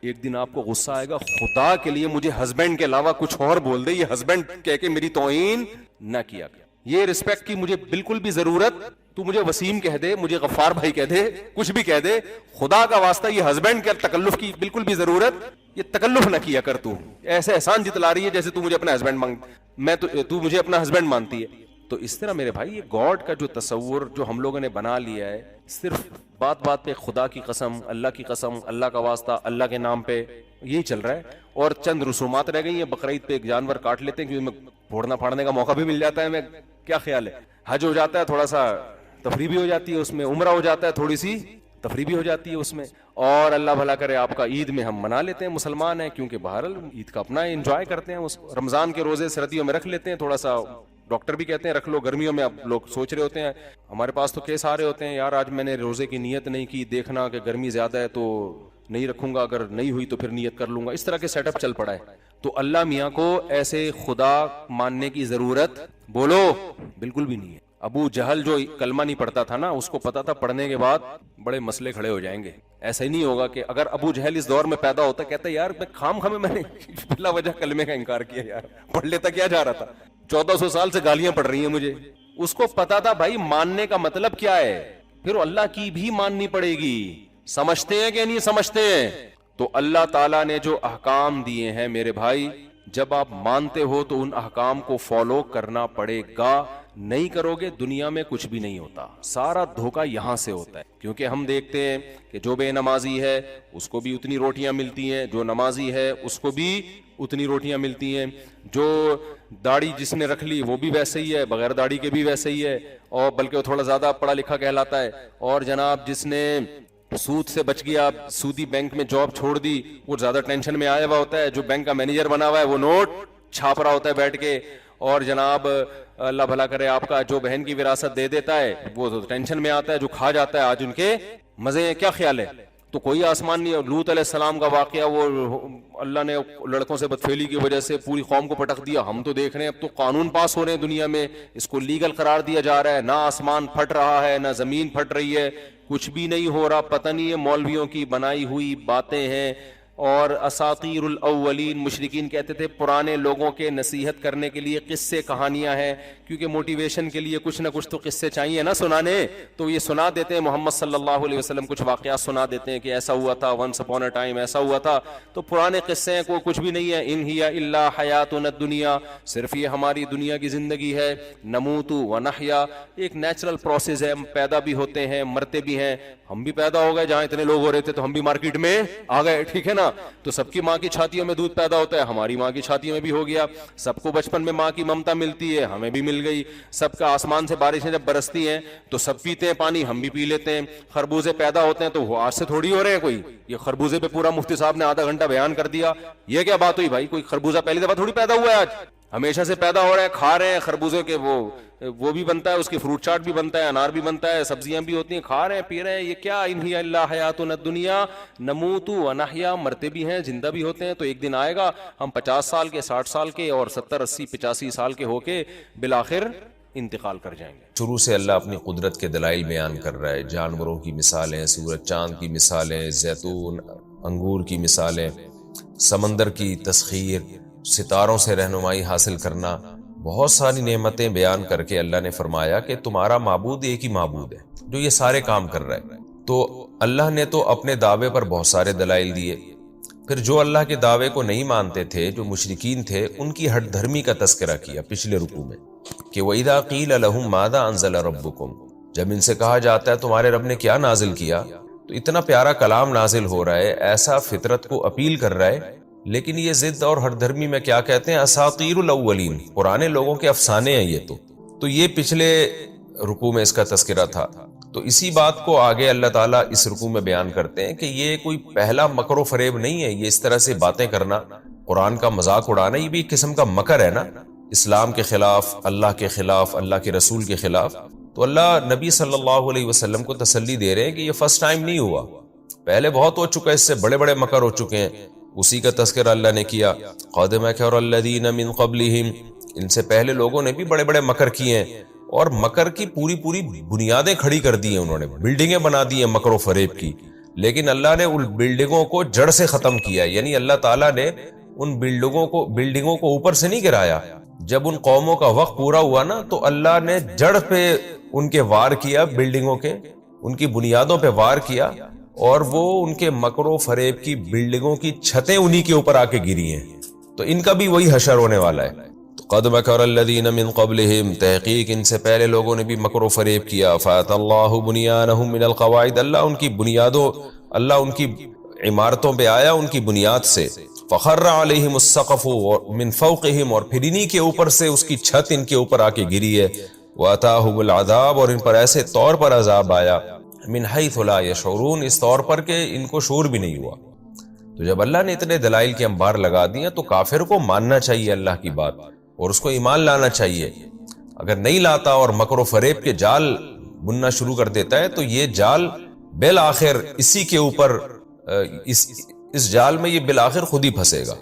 ایک دن آپ کو غصہ آئے گا, خدا کے لیے مجھے ہسبینڈ کے علاوہ کچھ اور بول دے, یہ ہسبینڈ کہہ کے میری توہین نہ کیا گیا, یہ رسپیکٹ کی مجھے بالکل بھی ضرورت, تو مجھے وسیم کہہ دے, مجھے غفار بھائی کہہ دے, کچھ بھی کہہ دے, خدا کا واسطہ یہ ہسبینڈ کے تکلف کی بالکل بھی ضرورت, یہ تکلف نہ کیا کر. تو ایسے احسان جتلا رہی ہے جیسے تو مجھے اپنا ہسبینڈ تو مجھے اپنا ہسبینڈ مانتی ہے. تو اس طرح میرے بھائی یہ گاڈ کا جو تصور جو ہم لوگوں نے بنا لیا ہے, صرف بات بات پہ خدا کی قسم, اللہ کی قسم, اللہ کا واسطہ, اللہ کے نام پہ, یہی چل رہا ہے. اور چند رسومات رہ گئی ہیں, بقرعید پہ ایک جانور کاٹ لیتے ہیں کیونکہ میں پھوڑنا پھاڑنے کا موقع بھی مل جاتا ہے, میں کیا خیال ہے, حج ہو جاتا ہے, تھوڑا سا تفریح بھی ہو جاتی ہے اس میں, عمرہ ہو جاتا ہے, تھوڑی سی تفریح بھی ہو جاتی ہے اس میں, اور اللہ بھلا کرے آپ کا عید میں ہم منا لیتے ہیں, مسلمان ہیں کیونکہ بہرحال عید کا اپنا انجوائے کرتے ہیں. اس رمضان کے روزے سردیوں میں رکھ لیتے ہیں, تھوڑا سا ڈاکٹر بھی کہتے ہیں رکھ لو, گرمیوں میں اب لوگ سوچ رہے ہوتے ہیں, ہمارے پاس تو کیس آ رہے ہوتے ہیں یار آج میں نے روزے کی نیت نہیں کی, دیکھنا کہ گرمی زیادہ ہے تو نہیں رکھوں گا, اگر نہیں ہوئی تو پھر نیت کر لوں گا. اس طرح کے سیٹ اپ چل پڑا ہے. تو اللہ میاں کو ایسے خدا ماننے کی ضرورت بولو بالکل بھی نہیں ہے. ابو جہل جو کلمہ نہیں پڑھتا تھا نا, اس کو پتا تھا پڑھنے کے بعد بڑے مسئلے کھڑے ہو جائیں گے. ایسا ہی نہیں ہوگا کہ اگر ابو جہل اس دور میں پیدا ہوتا, کہتا یار میں خام خامے میں نے بلا وجہ کلمے کا انکار کیا, یار پڑھ لیتا کیا جا رہا تھا, 1400 سال سے گالیاں پڑ رہی ہیں مجھے. اس کو پتا تھا بھائی ماننے کا مطلب کیا ہے, پھر اللہ کی بھی ماننی پڑے گی. سمجھتے ہیں کہ نہیں سمجھتے ہیں؟ تو اللہ تعالیٰ نے جو احکام دیے ہیں میرے بھائی, جب آپ مانتے ہو تو ان احکام کو فالو کرنا پڑے گا. نہیں کرو گے دنیا میں کچھ بھی نہیں ہوتا, سارا دھوکہ یہاں سے ہوتا ہے. کیونکہ ہم دیکھتے ہیں کہ جو بے نمازی ہے اس کو بھی اتنی روٹیاں ملتی ہیں, جو نمازی ہے اس کو بھی اتنی روٹیاں ملتی ہیں, جو داڑھی جس نے رکھ لی وہ بھی ویسے ہی ہے, بغیر داڑھی کے بھی ویسے ہی ہے, اور بلکہ وہ تھوڑا زیادہ پڑھا لکھا کہلاتا ہے. اور جناب جس نے سود سے بچ گیا, سودی بینک میں جاب چھوڑ دی, وہ زیادہ ٹینشن میں آیا ہوا ہوتا ہے. جو بینک کا مینیجر بنا ہوا ہے وہ نوٹ چھاپ رہا ہوتا ہے بیٹھ کے, اور جناب اللہ بھلا کرے آپ کا جو بہن کی وراثت دے دیتا ہے وہ تو ٹینشن میں آتا ہے, جو کھا جاتا ہے آج ان کے مزے ہیں. کیا خیال ہے؟ تو کوئی آسمان نہیں. لوط علیہ السلام کا واقعہ, وہ اللہ نے لڑکوں سے بدفعلی کی وجہ سے پوری قوم کو پٹک دیا. ہم تو دیکھ رہے ہیں اب تو قانون پاس ہو رہے ہیں دنیا میں, اس کو لیگل قرار دیا جا رہا ہے. نہ آسمان پھٹ رہا ہے, نہ زمین پھٹ رہی ہے, کچھ بھی نہیں ہو رہا. پتہ نہیں ہے مولویوں کی بنائی ہوئی باتیں ہیں. اور اساطیر الاولین, مشرکین کہتے تھے پرانے لوگوں کے نصیحت کرنے کے لیے قصے کہانیاں ہیں, کیونکہ موٹیویشن کے لیے کچھ نہ کچھ تو قصے چاہیے نا سنانے. تو یہ سنا دیتے ہیں, محمد صلی اللہ علیہ وسلم کچھ واقعات سنا دیتے ہیں کہ ایسا ہوا تھا, ونس اپون اے ٹائم ایسا ہوا تھا. تو پرانے قصے ہیں, کوئی کچھ بھی نہیں ہے. ان ہی الا حیاتنا الدنیا, صرف یہ ہماری دنیا کی زندگی ہے. نموت و نحیا, ایک نیچرل پروسیس ہے, ہم پیدا بھی ہوتے ہیں مرتے بھی ہیں. ہم بھی پیدا ہو گئے, جہاں اتنے لوگ ہو رہے تھے تو ہم بھی مارکیٹ میں آ گئے, ٹھیک ہے نا. تو سب کی ماں کی چھاتیوں میں دودھ پیدا ہوتا ہے, ہماری ماں کی چھاتیوں میں بھی ہو گیا. سب کو بچپن میں ماں کی ممتا ملتی ہے, ہمیں بھی مل گئی. سب کا آسمان سے بارشیں جب برستی ہیں تو سب پیتے ہیں پانی, ہم بھی پی لیتے ہیں. خربوزے پیدا ہوتے ہیں تو وہ آج سے تھوڑی ہو رہے ہیں. کوئی یہ خربوزے پہ پورا مفتی صاحب نے آدھا گھنٹہ بیان کر دیا, یہ کیا بات ہوئی بھائی؟ کوئی خربوزہ پہلی دفعہ تھوڑی پیدا ہوا ہے, آج ہمیشہ سے پیدا ہو رہا ہے. کھا رہے ہیں خربوزے کے, وہ بھی بنتا ہے, اس کی فروٹ چاٹ بھی بنتا ہے, انار بھی بنتا ہے, سبزیاں بھی ہوتی ہیں, کھا رہے ہیں پی رہے ہیں. یہ کیا ان ہی الا حیاتنا الدنیا نموت و نحیا, مرتے بھی ہیں زندہ بھی ہوتے ہیں. تو ایک دن آئے گا ہم 50 سال کے, 60 سال کے, اور 70 80 85 سال کے ہو کے بالآخر انتقال کر جائیں گے. شروع سے اللہ اپنی قدرت کے دلائل بیان کر رہا ہے, جانوروں کی مثالیں, سورج چاند کی مثالیں, زیتون انگور کی مثالیں، سمندر کی تسخیر، ستاروں سے رہنمائی حاصل کرنا، بہت ساری نعمتیں بیان کر کے اللہ نے فرمایا کہ تمہارا معبود ایک ہی معبود ہے جو یہ سارے کام کر رہا ہے۔ تو اللہ نے تو اپنے دعوے پر بہت سارے دلائل دیے، پھر جو اللہ کے دعوے کو نہیں مانتے تھے، جو مشرکین تھے، ان کی ہٹ دھرمی کا تذکرہ کیا پچھلے رکوع میں کہ وَإِذَا قِيلَ لَهُم مَاذَا أَنزَلَ رَبُّكُمْ، جب ان سے کہا جاتا ہے تمہارے رب نے کیا نازل کیا، تو اتنا پیارا کلام نازل ہو رہا ہے، ایسا فطرت کو اپیل کر رہا ہے، لیکن یہ ضد اور ہٹ دھرمی میں کیا کہتے ہیں؟ اساطیر الاولین، پرانے لوگوں کے افسانے ہیں یہ تو یہ پچھلے رکوع میں اس کا تذکرہ تھا۔ تو اسی بات کو آگے اللہ تعالیٰ اس رکوع میں بیان کرتے ہیں کہ یہ کوئی پہلا مکر و فریب نہیں ہے، یہ اس طرح سے باتیں کرنا، قرآن کا مذاق اڑانا، یہ بھی ایک قسم کا مکر ہے نا، اسلام کے خلاف، اللہ کے خلاف، اللہ کے رسول کے خلاف۔ تو اللہ نبی صلی اللہ علیہ وسلم کو تسلی دے رہے ہیں کہ یہ فرسٹ ٹائم نہیں ہوا، پہلے بہت ہو چکا ہے، اس سے بڑے بڑے مکر ہو چکے ہیں۔ اسی کا تذکرہ اللہ نے کیا، قَدْ مَكَرَ الَّذِينَ مِن قَبْلِهِمْ، ان سے پہلے لوگوں نے بھی بڑے بڑے مکر کیے ہیں، اور مکر کی پوری بنیادیں کھڑی کر دی ہیں، انہوں نے بلڈنگیں بنا دی ہیں مکر و فریب کی، لیکن اللہ نے ان بلڈنگوں کو جڑ سے ختم کیا، یعنی اللہ تعالیٰ نے ان بلڈنگوں کو اوپر سے نہیں گرایا۔ جب ان قوموں کا وقت پورا ہوا نا، تو اللہ نے جڑ پہ ان کے وار کیا، بلڈنگوں کے، ان کی بنیادوں پہ وار کیا، اور وہ ان کے مکر و فریب کی بلڈنگوں کی چھتیں انہی کے اوپر آ کے گری ہیں۔ تو ان کا بھی وہی حشر ہونے والا ہے۔ قد مکر الذین من قبلہم، تحقیق ان سے پہلے لوگوں نے بھی مکر و فریب کیا، فات اللہ بنیانہم من القواعد، اللہ ان کی بنیادوں، اللہ ان کی عمارتوں پہ آیا ان کی بنیاد سے، فخر علیہم السقف من فوقہم، اور پھر انہی کے اوپر سے اس کی چھت ان کے اوپر آ کے گری ہے، واتاہم العذاب، اور ان پر ایسے طور پر عذاب آیا، من حیث لا یشعرون، اس طور پر کہ ان کو شعور بھی نہیں ہوا۔ تو جب اللہ نے اتنے دلائل کے انبار لگا دیے تو کافر کو ماننا چاہیے اللہ کی بات، اور اس کو ایمان لانا چاہیے۔ اگر نہیں لاتا اور مکر و فریب کے جال بننا شروع کر دیتا ہے، تو یہ جال بالآخر اسی کے اوپر، اس جال میں یہ بالآخر خود ہی پھنسے گا۔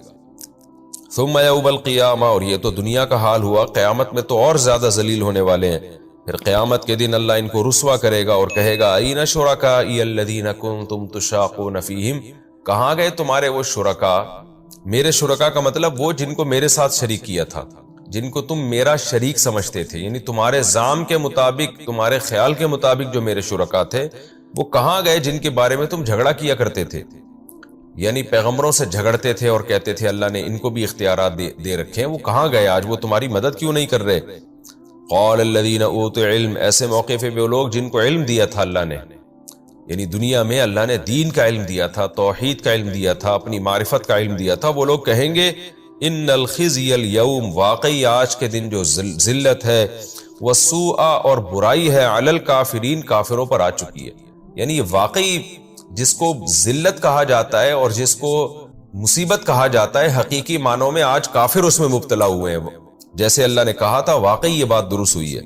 ثم یوم القیامہ، اور یہ تو دنیا کا حال ہوا، قیامت میں تو اور زیادہ ذلیل ہونے والے ہیں۔ پھر قیامت کے دن اللہ ان کو رسوا کرے گا اور کہے گا این شرکائی الذین کنتم تشاقون فیہم، کہاں گئے تمہارے وہ شرکا؟ میرے شرکا کا مطلب وہ جن کو میرے ساتھ شریک کیا تھا، جن کو تم میرا شریک سمجھتے تھے، یعنی تمہارے زعم کے مطابق، تمہارے خیال کے مطابق جو میرے شرکا تھے، وہ کہاں گئے جن کے بارے میں تم جھگڑا کیا کرتے تھے؟ یعنی پیغمبروں سے جھگڑتے تھے اور کہتے تھے اللہ نے ان کو بھی اختیارات دے رکھے ہیں، وہ کہاں گئے آج؟ وہ تمہاری مدد کیوں نہیں کر رہے؟ قال الذین اوتوا علم، ایسے موقع پہ وہ لوگ جن کو علم دیا تھا اللہ نے، یعنی دنیا میں اللہ نے دین کا علم دیا تھا، توحید کا علم دیا تھا، اپنی معرفت کا علم دیا تھا، وہ لوگ کہیں گے ان الخزی اليوم، واقعی آج کے دن جو ذلت ہے، والسوء، اور برائی ہے، علی الکافرین، کافروں پر آ چکی ہے۔ یعنی یہ واقعی جس کو ذلت کہا جاتا ہے اور جس کو مصیبت کہا جاتا ہے، حقیقی معنوں میں آج کافر اس میں مبتلا ہوئے ہیں، جیسے اللہ نے کہا تھا، واقعی یہ بات درست ہوئی ہے۔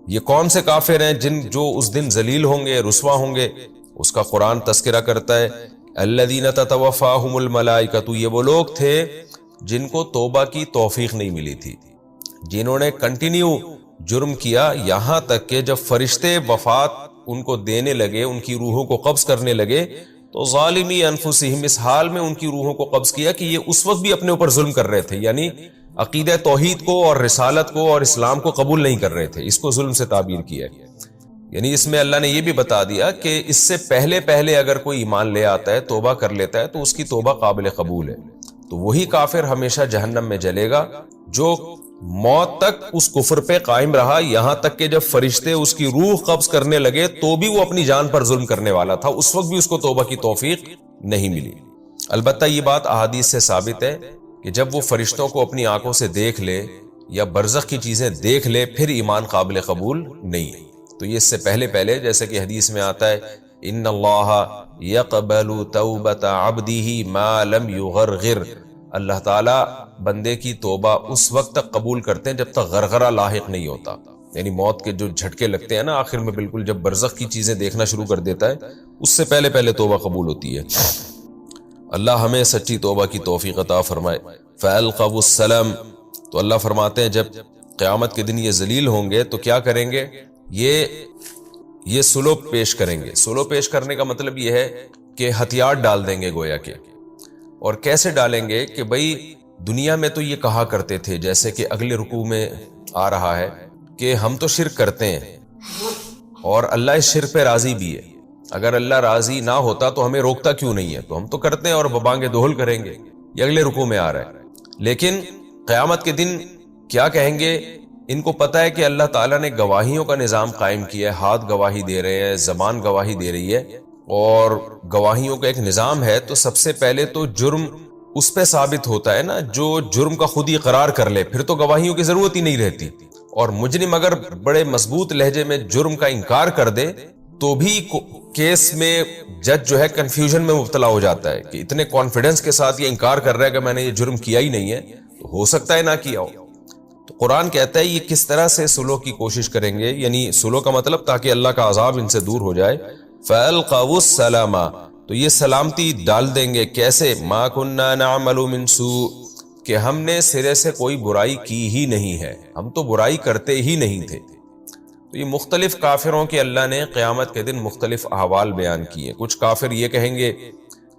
یہ کون سے کافر ہیں جو اس دن ذلیل ہوں گے، رسوا ہوں گے؟ اس کا قرآن تذکرہ کرتا ہے، الذین تتوفاہم الملائکۃ، یہ وہ لوگ تھے جن کو توبہ کی توفیق نہیں ملی تھی، جنہوں نے کنٹینیو جرم کیا، یہاں تک کہ جب فرشتے وفات ان کو دینے لگے، ان کی روحوں کو قبض کرنے لگے، تو ظالمی انفسہم، اس حال میں ان کی روحوں کو قبض کیا کہ یہ اس وقت بھی اپنے اوپر ظلم کر رہے تھے، یعنی عقیدہ توحید کو اور رسالت کو اور اسلام کو قبول نہیں کر رہے تھے، اس کو ظلم سے تعبیر کیا ہے۔ یعنی اس میں اللہ نے یہ بھی بتا دیا کہ اس سے پہلے اگر کوئی ایمان لے آتا ہے، توبہ کر لیتا ہے، تو اس کی توبہ قابل قبول ہے۔ تو وہی کافر ہمیشہ جہنم میں جلے گا جو موت تک اس کفر پہ قائم رہا، یہاں تک کہ جب فرشتے اس کی روح قبض کرنے لگے تو بھی وہ اپنی جان پر ظلم کرنے والا تھا، اس وقت بھی اس کو توبہ کی توفیق نہیں ملی۔ البتہ یہ بات احادیث سے ثابت ہے کہ جب وہ فرشتوں کو اپنی آنکھوں سے دیکھ لے یا برزخ کی چیزیں دیکھ لے، پھر ایمان قابل قبول نہیں ہے۔ تو یہ اس سے پہلے جیسے کہ حدیث میں آتا ہے، ان اللہ یقبل توبۃ عبدہ ما لم یغرغر، اللہ تعالیٰ بندے کی توبہ اس وقت تک قبول کرتے ہیں جب تک غرغرہ لاحق نہیں ہوتا، یعنی موت کے جو جھٹکے لگتے ہیں نا آخر میں، بالکل جب برزخ کی چیزیں دیکھنا شروع کر دیتا ہے، اس سے پہلے توبہ قبول ہوتی ہے۔ اللہ ہمیں سچی توبہ کی توفیق عطا فرمائے۔ فَأَلْقَوْا السَّلَامَ، تو اللہ فرماتے ہیں جب قیامت کے دن یہ ذلیل ہوں گے تو کیا کریں گے؟ یہ سلو پیش کریں گے۔ سلو پیش کرنے کا مطلب یہ ہے کہ ہتھیار ڈال دیں گے گویا کہ. اور کیسے ڈالیں گے کہ بھئی دنیا میں تو یہ کہا کرتے تھے، جیسے کہ اگلے رکوع میں آ رہا ہے کہ ہم تو شرک کرتے ہیں اور اللہ اس شرک پہ راضی بھی ہے. اگر اللہ راضی نہ ہوتا تو ہمیں روکتا کیوں نہیں ہے؟ تو ہم تو کرتے ہیں اور ببانگ دہل کریں گے. یہ اگلے رکوع میں آ رہا ہے. لیکن قیامت کے دن کیا کہیں گے؟ ان کو پتا ہے کہ اللہ تعالیٰ نے گواہیوں کا نظام قائم کیا ہے، ہاتھ گواہی دے رہے ہیں، زبان گواہی دے رہی ہے، اور گواہیوں کا ایک نظام ہے. تو سب سے پہلے تو جرم اس پہ ثابت ہوتا ہے نا جو جرم کا خود ہی اقرار کر لے، پھر تو گواہیوں کی ضرورت ہی نہیں رہتی. اور مجرم اگر بڑے مضبوط لہجے میں جرم کا انکار کر دے تو بھی کیس میں جج جو ہے کنفیوژن میں مبتلا ہو جاتا ہے کہ اتنے کانفیڈنس کے ساتھ یہ انکار کر رہا ہے کہ میں نے یہ جرم کیا ہی نہیں ہے، تو ہو سکتا ہے نہ کیا ہو. تو قرآن کہتا ہے یہ کس طرح سے سلوک کی کوشش کریں گے، یعنی سلوک کا مطلب تاکہ اللہ کا عذاب ان سے دور ہو جائے. فَأَلْقَوُا السَّلَامَ، تو یہ سلامتی ڈال دیں گے. کیسے؟ مَا كُنَّا نَعْمَلُ مِن سُوءٍ، کہ ہم نے سرے سے کوئی برائی کی ہی نہیں ہے، ہم تو برائی کرتے ہی نہیں تھے. تو یہ مختلف کافروں کے اللہ نے قیامت کے دن مختلف احوال بیان کیے. کچھ کافر یہ کہیں گے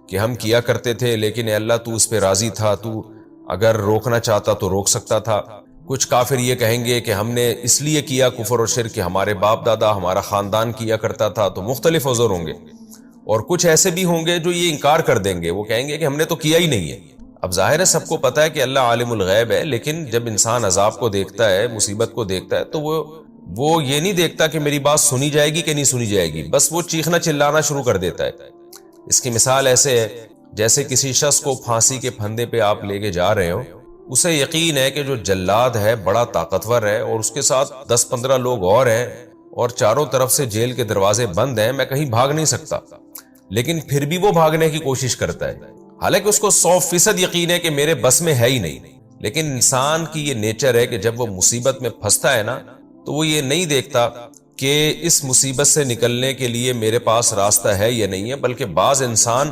کہ ہم کیا کرتے تھے لیکن اے اللہ تو اس پہ راضی تھا، تو اگر روکنا چاہتا تو روک سکتا تھا. کچھ کافر یہ کہیں گے کہ ہم نے اس لیے کیا کفر اور شرک کہ ہمارے باپ دادا ہمارا خاندان کیا کرتا تھا. تو مختلف عذر ہوں گے. اور کچھ ایسے بھی ہوں گے جو یہ انکار کر دیں گے، وہ کہیں گے کہ ہم نے تو کیا ہی نہیں ہے. اب ظاہر ہے سب کو پتا ہے کہ اللہ عالم الغیب ہے، لیکن جب انسان عذاب کو دیکھتا ہے، مصیبت کو دیکھتا ہے، تو وہ یہ نہیں دیکھتا کہ میری بات سنی جائے گی کہ نہیں سنی جائے گی، بس وہ چیخنا چلانا شروع کر دیتا ہے. اس کی مثال ایسے ہے جیسے کسی شخص کو پھانسی کے پھندے پہ آپ لے کے جا رہے ہو، اسے یقین ہے کہ جو جلاد ہے بڑا طاقتور ہے اور اس کے ساتھ 10-15 لوگ اور ہیں اور چاروں طرف سے جیل کے دروازے بند ہیں، میں کہیں بھاگ نہیں سکتا. لیکن پھر بھی وہ بھاگنے کی کوشش کرتا ہے، حالانکہ اس کو 100% یقین ہے کہ میرے بس میں ہے ہی نہیں. لیکن انسان کی یہ نیچر ہے کہ جب وہ مصیبت میں پھنستا ہے نا تو وہ یہ نہیں دیکھتا کہ اس مصیبت سے نکلنے کے لیے میرے پاس راستہ ہے یا نہیں ہے، بلکہ بعض انسان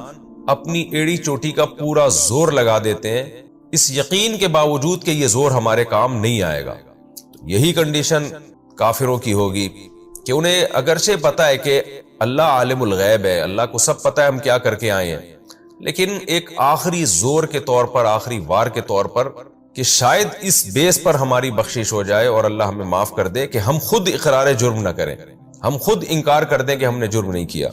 اپنی ایڑی چوٹی کا پورا زور لگا دیتے ہیں اس یقین کے باوجود کہ یہ زور ہمارے کام نہیں آئے گا. یہی کنڈیشن کافروں کی ہوگی کہ انہیں اگرچہ پتا ہے کہ اللہ عالم الغیب ہے، اللہ کو سب پتا ہے ہم کیا کر کے آئے ہیں، لیکن ایک آخری زور کے طور پر، آخری وار کے طور پر کہ شاید اس بیس پر ہماری بخشش ہو جائے اور اللہ ہمیں معاف کر دے کہ ہم خود اقرار جرم نہ کریں، ہم خود انکار کر دیں کہ ہم نے جرم نہیں کیا.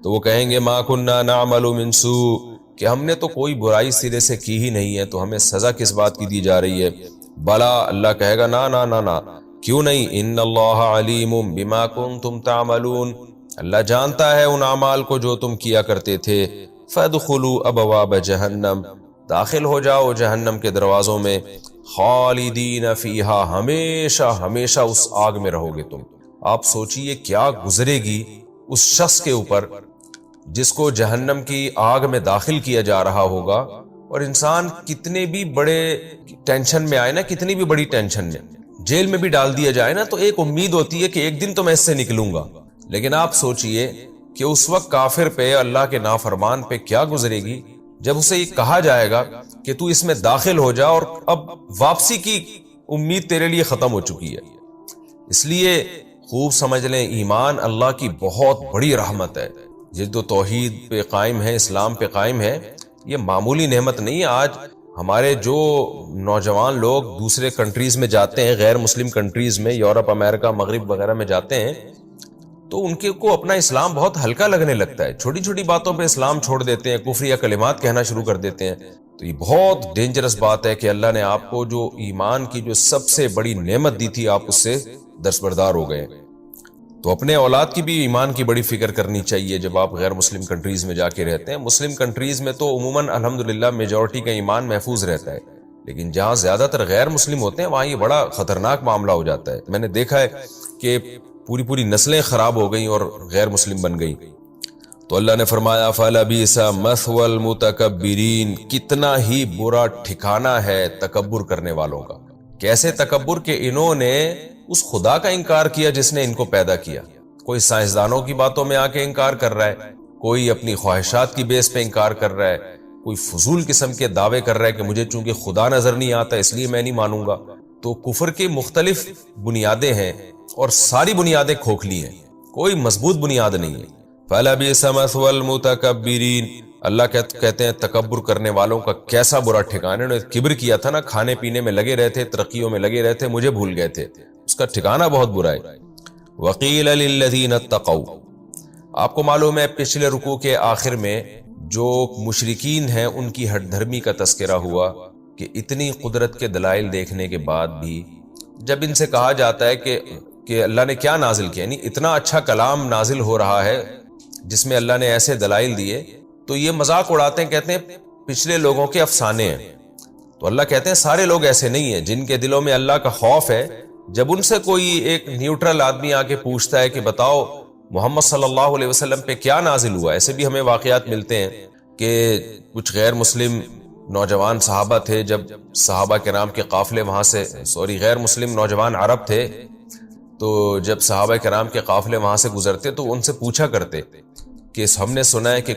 تو وہ کہیں گے ما کننا نعمل من سوء، کہ ہم نے تو کوئی برائی سرے سے کی ہی نہیں ہے، تو ہمیں سزا کس بات کی دی جا رہی ہے؟ بلا، اللہ کہے گا نا نا نا نا، کیوں نہیں؟ ان اللہ علیم بما کنتم تعملون، اللہ جانتا ہے ان اعمال کو جو تم کیا کرتے تھے. فادخلوا ابواب جہنم، داخل ہو جاؤ جہنم کے دروازوں میں، خالدین فیہا، ہمیشہ ہمیشہ اس آگ میں رہو گے تم. آپ سوچئے کیا گزرے گی اس شخص کے اوپر جس کو جہنم کی آگ میں داخل کیا جا رہا ہوگا. اور انسان کتنے بھی بڑے ٹینشن میں آئے نا، کتنی بھی بڑی ٹینشن میں، جیل میں بھی ڈال دیا جائے نا، تو ایک امید ہوتی ہے کہ ایک دن تو میں اس سے نکلوں گا. لیکن آپ سوچئے کہ اس وقت کافر پہ، اللہ کے نافرمان پہ کیا گزرے گی جب اسے یہ کہا جائے گا کہ تو اس میں داخل ہو جا اور اب واپسی کی امید تیرے لیے ختم ہو چکی ہے. اس لیے خوب سمجھ لیں ایمان اللہ کی بہت بڑی رحمت ہے. جس جو توحید پہ قائم ہے، اسلام پہ قائم ہے، یہ معمولی نعمت نہیں ہے. آج ہمارے جو نوجوان لوگ دوسرے کنٹریز میں جاتے ہیں، غیر مسلم کنٹریز میں، یورپ، امریکہ، مغرب وغیرہ میں جاتے ہیں، تو ان کے کو اپنا اسلام بہت ہلکا لگنے لگتا ہے. چھوٹی چھوٹی باتوں پہ اسلام چھوڑ دیتے ہیں، کفریہ کلمات کہنا شروع کر دیتے ہیں. تو یہ بہت ڈینجرس بات ہے کہ اللہ نے آپ کو جو ایمان کی جو سب سے بڑی نعمت دی تھی، آپ اس سے دستبردار ہو گئے. تو اپنے اولاد کی بھی ایمان کی بڑی فکر کرنی چاہیے جب آپ غیر مسلم کنٹریز میں جا کے رہتے ہیں. مسلم کنٹریز میں تو عموماً الحمدللہ میجورٹی کا ایمان محفوظ رہتا ہے، لیکن جہاں زیادہ تر غیر مسلم ہوتے ہیں وہاں یہ بڑا خطرناک معاملہ ہو جاتا ہے. میں نے دیکھا ہے کہ پوری نسلیں خراب ہو گئیں اور غیر مسلم بن گئیں. تو اللہ نے فرمایا فَلَبِئْسَ مَثْوَى الْمُتَكَبِّرِينَ، کتنا ہی برا ٹھکانہ ہے تکبر کرنے والوں کا. کیسے تکبر کہ انہوں نے اس خدا کا انکار کیا جس نے ان کو پیدا کیا. کوئی سائنسدانوں کی باتوں میں آ کے انکار کر رہا ہے، کوئی اپنی خواہشات کی بیس پہ انکار کر رہا ہے، کوئی فضول قسم کے دعوے کر رہا ہے کہ مجھے چونکہ خدا نظر نہیں آتا اس لیے میں نہیں مانوں گا. تو کفر کی مختلف بنیادیں ہیں اور ساری بنیادیں کھوکھلی ہیں، کوئی مضبوط بنیاد نہیں ہے. فَلَبِئْسَ مَثْوَى الْمُتَكَبِّرِينَ، اللہ کہتے ہیں تکبر کرنے والوں کا کیسا برا ٹھکانہ. انہوں نے کبر کیا تھا نا، کھانے پینے میں لگے رہتے، ترقیوں میں لگے رہتے، مجھے بھول گئے تھے، اس کا ٹھکانہ بہت برا ہے. وَقِيلَ لِلَّذِينَ اتَّقَوْا، آپ کو معلوم ہے پچھلے رکوع کے آخر میں جو مشرکین ہیں ان کی ہٹ دھرمی کا تذکرہ ہوا کہ اتنی قدرت کے دلائل دیکھنے کے بعد بھی جب ان سے کہا جاتا ہے کہ اللہ نے کیا نازل کیا، یعنی اتنا اچھا کلام نازل ہو رہا ہے جس میں اللہ نے ایسے دلائل دیے، تو یہ مذاق اڑاتے ہیں، کہتے ہیں پچھلے لوگوں کے افسانے ہیں. تو اللہ کہتے ہیں سارے لوگ ایسے نہیں ہیں جن کے دلوں میں اللہ کا خوف ہے. جب ان سے کوئی ایک نیوٹرل آدمی آ کے پوچھتا ہے کہ بتاؤ محمد صلی اللہ علیہ وسلم پہ کیا نازل ہوا، ایسے بھی ہمیں واقعات ملتے ہیں کہ کچھ غیر مسلم نوجوان صحابہ تھے، جب صحابہ کرام کے قافلے وہاں سے غیر مسلم نوجوان عرب تھے، تو جب صحابہ کرام کے قافلے وہاں سے گزرتے تو ان سے پوچھا کرتے کہ ہم نے سنا ہے کہ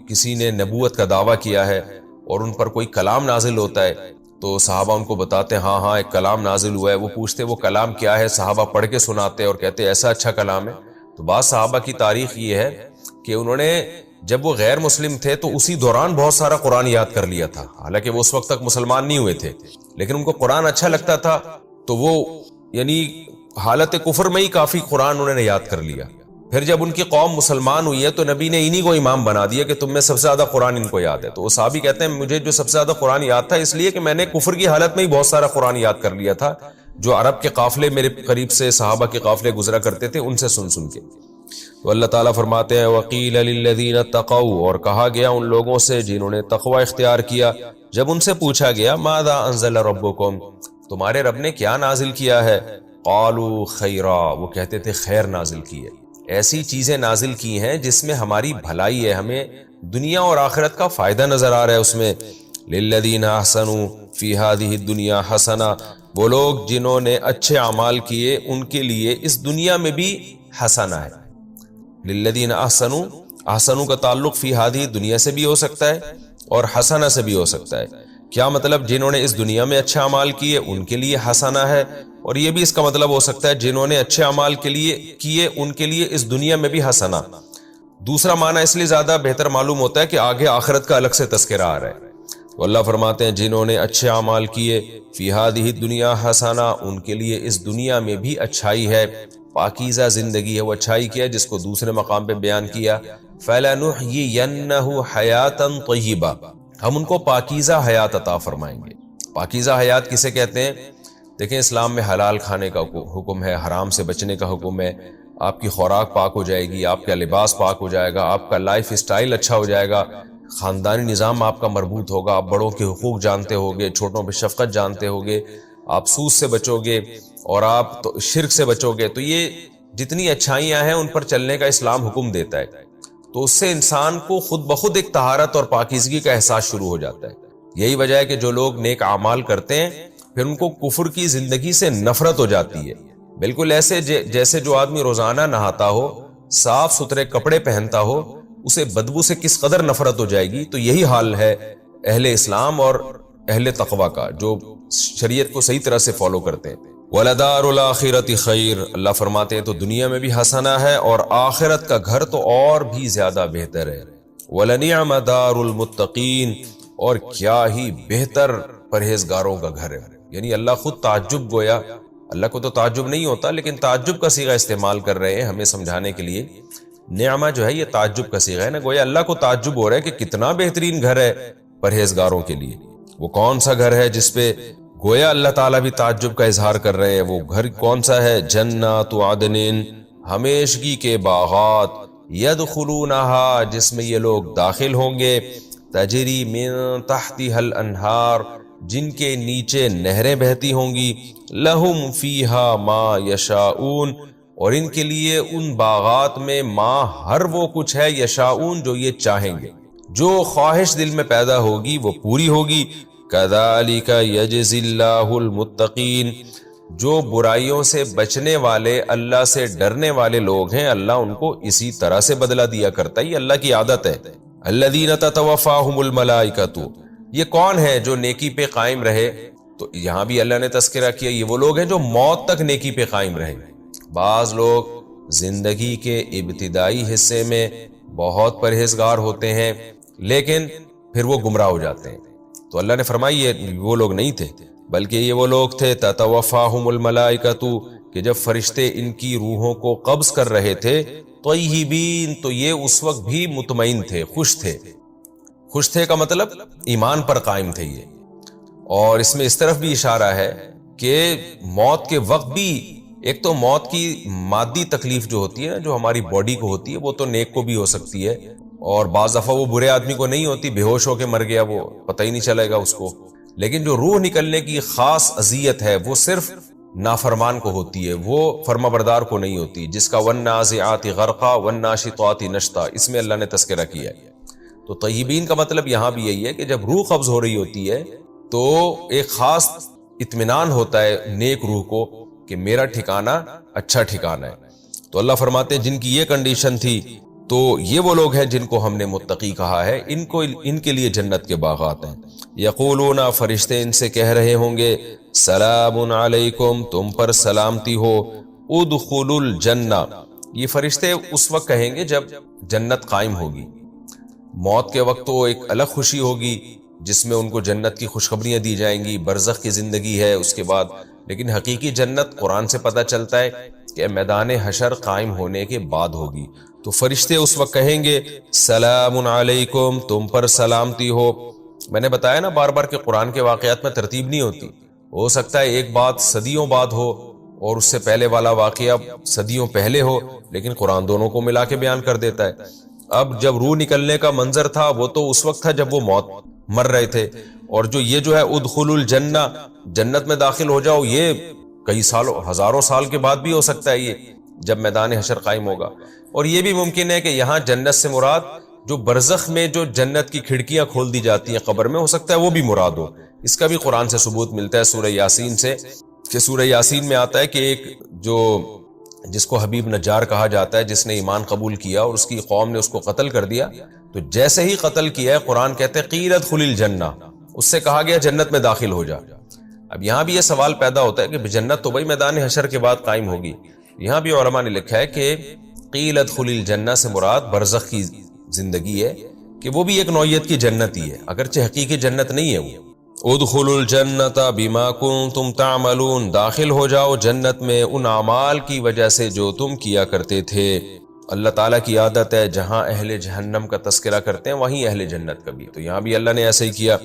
کسی نے نبوت کا دعویٰ کیا ہے اور ان پر کوئی کلام نازل ہوتا ہے. تو صحابہ ان کو بتاتے ہاں ایک کلام نازل ہوا ہے. وہ پوچھتے وہ کلام کیا ہے، صحابہ پڑھ کے سناتے اور کہتے ایسا اچھا کلام ہے. تو بعض صحابہ کی تاریخ یہ ہے کہ انہوں نے جب وہ غیر مسلم تھے تو اسی دوران بہت سارا قرآن یاد کر لیا تھا، حالانکہ وہ اس وقت تک مسلمان نہیں ہوئے تھے، لیکن ان کو قرآن اچھا لگتا تھا تو وہ یعنی حالت کفر میں ہی کافی قرآن انہوں نے یاد کر لیا. پھر جب ان کی قوم مسلمان ہوئی ہے تو نبی نے انہی کو امام بنا دیا کہ تم میں سب سے زیادہ قرآن ان کو یاد ہے. تو وہ صحابی کہتے ہیں مجھے جو سب سے زیادہ قرآن یاد تھا اس لیے کہ میں نے کفر کی حالت میں ہی بہت سارا قرآن یاد کر لیا تھا، جو عرب کے قافلے میرے قریب سے صحابہ کے قافلے گزرا کرتے تھے ان سے سن کے. تو اللہ تعالیٰ فرماتے ہیں وَقِيلَ لِلَّذِينَ اتَّقَوْا، اور کہا گیا ان لوگوں سے جنہوں نے تقوی اختیار کیا. جب ان سے پوچھا گیا ماذا انزل ربکم، تمہارے رب نے کیا نازل کیا ہے، قالوا خیرا، وہ کہتے تھے خیر نازل کی ہے، ایسی چیزیں نازل کی ہیں جس میں ہماری بھلائی ہے، ہمیں دنیا اور آخرت کا فائدہ نظر آ رہا ہے اس میں. لِلَّذِينَ أَحْسَنُوا فِي هَذِهِ الدُّنْيَا حَسَنَةٌ، وہ لوگ جنہوں نے اچھے اعمال کیے ان کے لیے اس دنیا میں بھی حسنہ ہے. لِلَّذِينَ أَحْسَنُوا، احسنوا کا تعلق فی هذه دنیا سے بھی ہو سکتا ہے اور حسنہ سے بھی ہو سکتا ہے. کیا مطلب جنہوں نے اس دنیا میں اچھے اعمال کیے ان کے لیے حسنہ ہے، اور یہ بھی اس کا مطلب ہو سکتا ہے جنہوں نے اچھے اعمال کیے ان کے لیے اس دنیا میں بھی حسنہ. دوسرا معنی اس لیے زیادہ بہتر معلوم ہوتا ہے کہ آگے آخرت کا الگ سے تذکرہ آ رہا ہے. تو اللہ فرماتے ہیں جنہوں نے اچھے اعمال کیے فی هذه الدنیا حسنہ، ان کے لیے اس دنیا میں بھی اچھائی ہے، پاکیزہ زندگی ہے. وہ اچھائی کیا جس کو دوسرے مقام پہ بیان کیا فَلَنُحْيِيَنَّهُ حَيَاتًا طَيِّبَةً، ہم ان کو پاکیزہ حیات عطا فرمائیں گے. پاکیزہ حیات کسے کہتے ہیں؟ دیکھیں اسلام میں حلال کھانے کا حکم ہے، حرام سے بچنے کا حکم ہے، آپ کی خوراک پاک ہو جائے گی، آپ کا لباس پاک ہو جائے گا، آپ کا لائف سٹائل اچھا ہو جائے گا، خاندانی نظام آپ کا مربوط ہوگا، آپ بڑوں کے حقوق جانتے ہوگے، چھوٹوں پہ شفقت جانتے ہوگے، آپ سود سے بچو گے اور آپ تو شرک سے بچو گے. تو یہ جتنی اچھائیاں ہیں ان پر چلنے کا اسلام حکم دیتا ہے. تو اس سے انسان کو خود بخود ایک طہارت اور پاکیزگی کا احساس شروع ہو جاتا ہے. یہی وجہ ہے کہ جو لوگ نیک اعمال کرتے ہیں پھر ان کو کفر کی زندگی سے نفرت ہو جاتی ہے. بالکل ایسے جیسے جو آدمی روزانہ نہاتا ہو، صاف ستھرے کپڑے پہنتا ہو، اسے بدبو سے کس قدر نفرت ہو جائے گی. تو یہی حال ہے اہل اسلام اور اہل تقوی کا، جو شریعت کو صحیح طرح سے فالو کرتے ہیں. وَلَدَارُ الْآخِرَةِ خَيْرٌ، اللہ فرماتے ہیں تو دنیا میں بھی حسنہ ہے اور آخرت کا گھر تو اور بھی زیادہ بہتر ہے. وَلَنِعْمَ دَارُ الْمُتَّقِينَ، اور کیا ہی بہتر پرہیزگاروں کا گھر ہے. یعنی اللہ خود تعجب گویا، اللہ کو تو تعجب نہیں ہوتا لیکن تعجب کا صیغہ استعمال کر رہے ہیں ہمیں سمجھانے کے لیے. نعمہ جو ہے یہ تعجب کا صیغہ ہے نا، گویا اللہ کو تعجب ہو رہا ہے کہ کتنا بہترین گھر ہے پرہیزگاروں کے لیے. وہ کون سا گھر ہے جس پہ گویا اللہ تعالیٰ بھی تعجب کا اظہار کر رہے ہیں. وہ گھر کون سا ہے؟ جنات عدن، ہمیشگی کے باغات، یدخلونہا، جس میں یہ لوگ داخل ہوں گے، تجری من تحتہا الانہار، جن کے نیچے نہریں بہتی ہوں گی، لہم فیہا ما یشاؤون، اور ان کے لیے ان باغات میں ما ہر وہ کچھ ہے، یشاؤون جو یہ چاہیں گے، جو خواہش دل میں پیدا ہوگی وہ پوری ہوگی. کذالک یجزی اللہ المتقین، جو برائیوں سے بچنے والے، اللہ سے ڈرنے والے لوگ ہیں، اللہ ان کو اسی طرح سے بدلہ دیا کرتا ہے. یہ اللہ کی عادت ہے. الذین تتوفاہم الملائکۃ، یہ کون ہے جو نیکی پہ قائم رہے؟ تو یہاں بھی اللہ نے تذکرہ کیا یہ وہ لوگ ہیں جو موت تک نیکی پہ قائم رہے. بعض لوگ زندگی کے ابتدائی حصے میں بہت پرہیزگار ہوتے ہیں، لیکن پھر وہ گمراہ ہو جاتے ہیں۔ تو اللہ نے فرمایا یہ وہ لوگ نہیں تھے، بلکہ یہ وہ لوگ تھے تتوفاہم الملائکۃ، کہ جب فرشتے ان کی روحوں کو قبض کر رہے تھے، طیبین، تو یہ اس وقت بھی مطمئن تھے، خوش تھے۔ خوش تھے کا مطلب ایمان پر قائم تھے یہ۔ اور اس میں اس طرف بھی اشارہ ہے کہ موت کے وقت بھی ایک تو موت کی مادی تکلیف جو ہوتی ہے نا، جو ہماری باڈی کو ہوتی ہے، وہ تو نیک کو بھی ہو سکتی ہے، اور بعض دفعہ وہ برے آدمی کو نہیں ہوتی، بے ہوش ہو کے مر گیا، وہ پتہ ہی نہیں چلے گا اس کو۔ لیکن جو روح نکلنے کی خاص اذیت ہے وہ صرف نافرمان کو ہوتی ہے، وہ فرما بردار کو نہیں ہوتی، جس کا والنازعات غرقا والناشطات نشطا، اس میں اللہ نے تذکرہ کیا ہے۔ تو طیبین کا مطلب یہاں بھی یہی ہے کہ جب روح قبض ہو رہی ہوتی ہے تو ایک خاص اطمینان ہوتا ہے نیک روح کو کہ میرا ٹھکانہ اچھا ٹھکانہ ہے۔ تو اللہ فرماتے ہیں جن کی یہ کنڈیشن تھی تو یہ وہ لوگ ہیں جن کو ہم نے متقی کہا ہے، ان کے لیے جنت کے باغات ہیں۔ یقولون، فرشتے ان سے کہہ رہے ہوں گے، سلام علیکم، تم پر سلامتی ہو، ادخلوا الجنہ۔ یہ فرشتے اس وقت کہیں گے جب جنت قائم ہوگی۔ موت کے وقت تو ایک الگ خوشی ہوگی جس میں ان کو جنت کی خوشخبریاں دی جائیں گی، برزخ کی زندگی ہے اس کے بعد، لیکن حقیقی جنت قرآن سے پتہ چلتا ہے کہ میدان حشر قائم ہونے کے بعد ہوگی۔ تو فرشتے اس وقت کہیں گے سلام علیکم، تم پر سلامتی ہو۔ میں نے بتایا نا بار بار کہ قرآن کے واقعات میں ترتیب نہیں ہوتی، ہو سکتا ہے ایک بات صدیوں بعد ہو اور اس سے پہلے والا واقعہ صدیوں پہلے ہو، لیکن قرآن دونوں کو ملا کے بیان کر دیتا ہے۔ اب جب روح نکلنے کا منظر تھا وہ تو اس وقت تھا جب وہ موت مر رہے تھے، اور جو یہ جو ہے ادخلوا الجنہ، جنت میں داخل ہو جاؤ، یہ کئی سالوں، ہزاروں سال کے بعد بھی ہو سکتا ہے، یہ جب میدان حشر قائم ہوگا۔ اور یہ بھی ممکن ہے کہ یہاں جنت سے مراد جو برزخ میں جو جنت کی کھڑکیاں کھول دی جاتی ہیں قبر میں، ہو سکتا ہے وہ بھی مراد ہو۔ اس کا بھی قرآن سے ثبوت ملتا ہے سورہ یاسین سے، کہ سورہ یاسین میں آتا ہے کہ ایک جس کو حبیب نجار کہا جاتا ہے، جس نے ایمان قبول کیا اور اس کی قوم نے اس کو قتل کر دیا، تو جیسے ہی قتل کیا ہے قرآن کہتے ہیں قیل ادخل الجنہ، اس سے کہا گیا جنت میں داخل ہو جا۔ اب یہاں بھی یہ سوال پیدا ہوتا ہے کہ جنت تو بھائی میدان حشر کے بعد قائم ہوگی، یہاں بھی علماء نے لکھا ہے کہ قیل ادخل الجنہ سے مراد برزخ کی زندگی ہے، کہ وہ بھی ایک نوعیت کی جنت ہی ہے، اگرچہ حقیقی جنت نہیں ہے وہ۔ ادخلوا الجنۃ بما کنتم تعملون، داخل ہو جاؤ جنت میں ان اعمال کی وجہ سے جو تم کیا کرتے تھے۔ اللہ تعالیٰ کی عادت ہے جہاں اہل جہنم کا تذکرہ کرتے ہیں وہیں اہل جنت کا بھی، تو یہاں بھی اللہ نے ایسے ہی کیا۔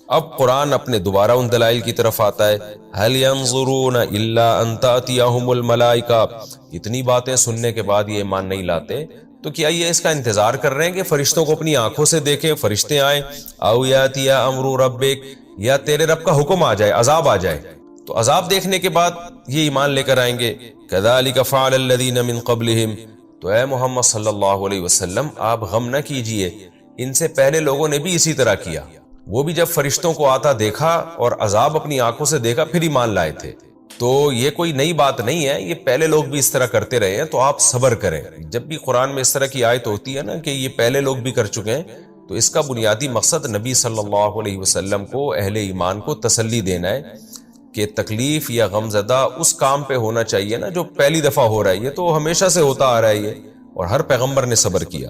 اب قرآن اپنے دوبارہ ان دلائل کی طرف آتا ہے، هل ينظرون الا ان تأتيهم الملائکہ۔ اتنی باتیں سننے کے بعد یہ ایمان نہیں لاتے، تو کیا یہ اس کا انتظار کر رہے ہیں کہ فرشتوں کو اپنی آنکھوں سے دیکھیں، فرشتے آئیں، او یاتی امر ربک، یا تیرے رب کا حکم آ جائے، عذاب آ جائے، تو عذاب دیکھنے کے بعد یہ ایمان لے کر آئیں گے۔ کذالک فعل الذین من قبلہم، تو اے محمد صلی اللہ علیہ وسلم آپ غم نہ کیجئے، ان سے پہلے لوگوں نے بھی اسی طرح کیا، وہ بھی جب فرشتوں کو آتا دیکھا اور عذاب اپنی آنکھوں سے دیکھا پھر ایمان لائے تھے۔ تو یہ کوئی نئی بات نہیں ہے، یہ پہلے لوگ بھی اس طرح کرتے رہے ہیں، تو آپ صبر کریں۔ جب بھی قرآن میں اس طرح کی آیت ہوتی ہے نا کہ یہ پہلے لوگ بھی کر چکے ہیں، تو اس کا بنیادی مقصد نبی صلی اللہ علیہ وسلم کو، اہل ایمان کو تسلی دینا ہے کہ تکلیف یا غم زدہ اس کام پہ ہونا چاہیے نا جو پہلی دفعہ ہو رہا ہے، یہ تو ہمیشہ سے ہوتا آ رہا ہے یہ، اور ہر پیغمبر نے صبر کیا۔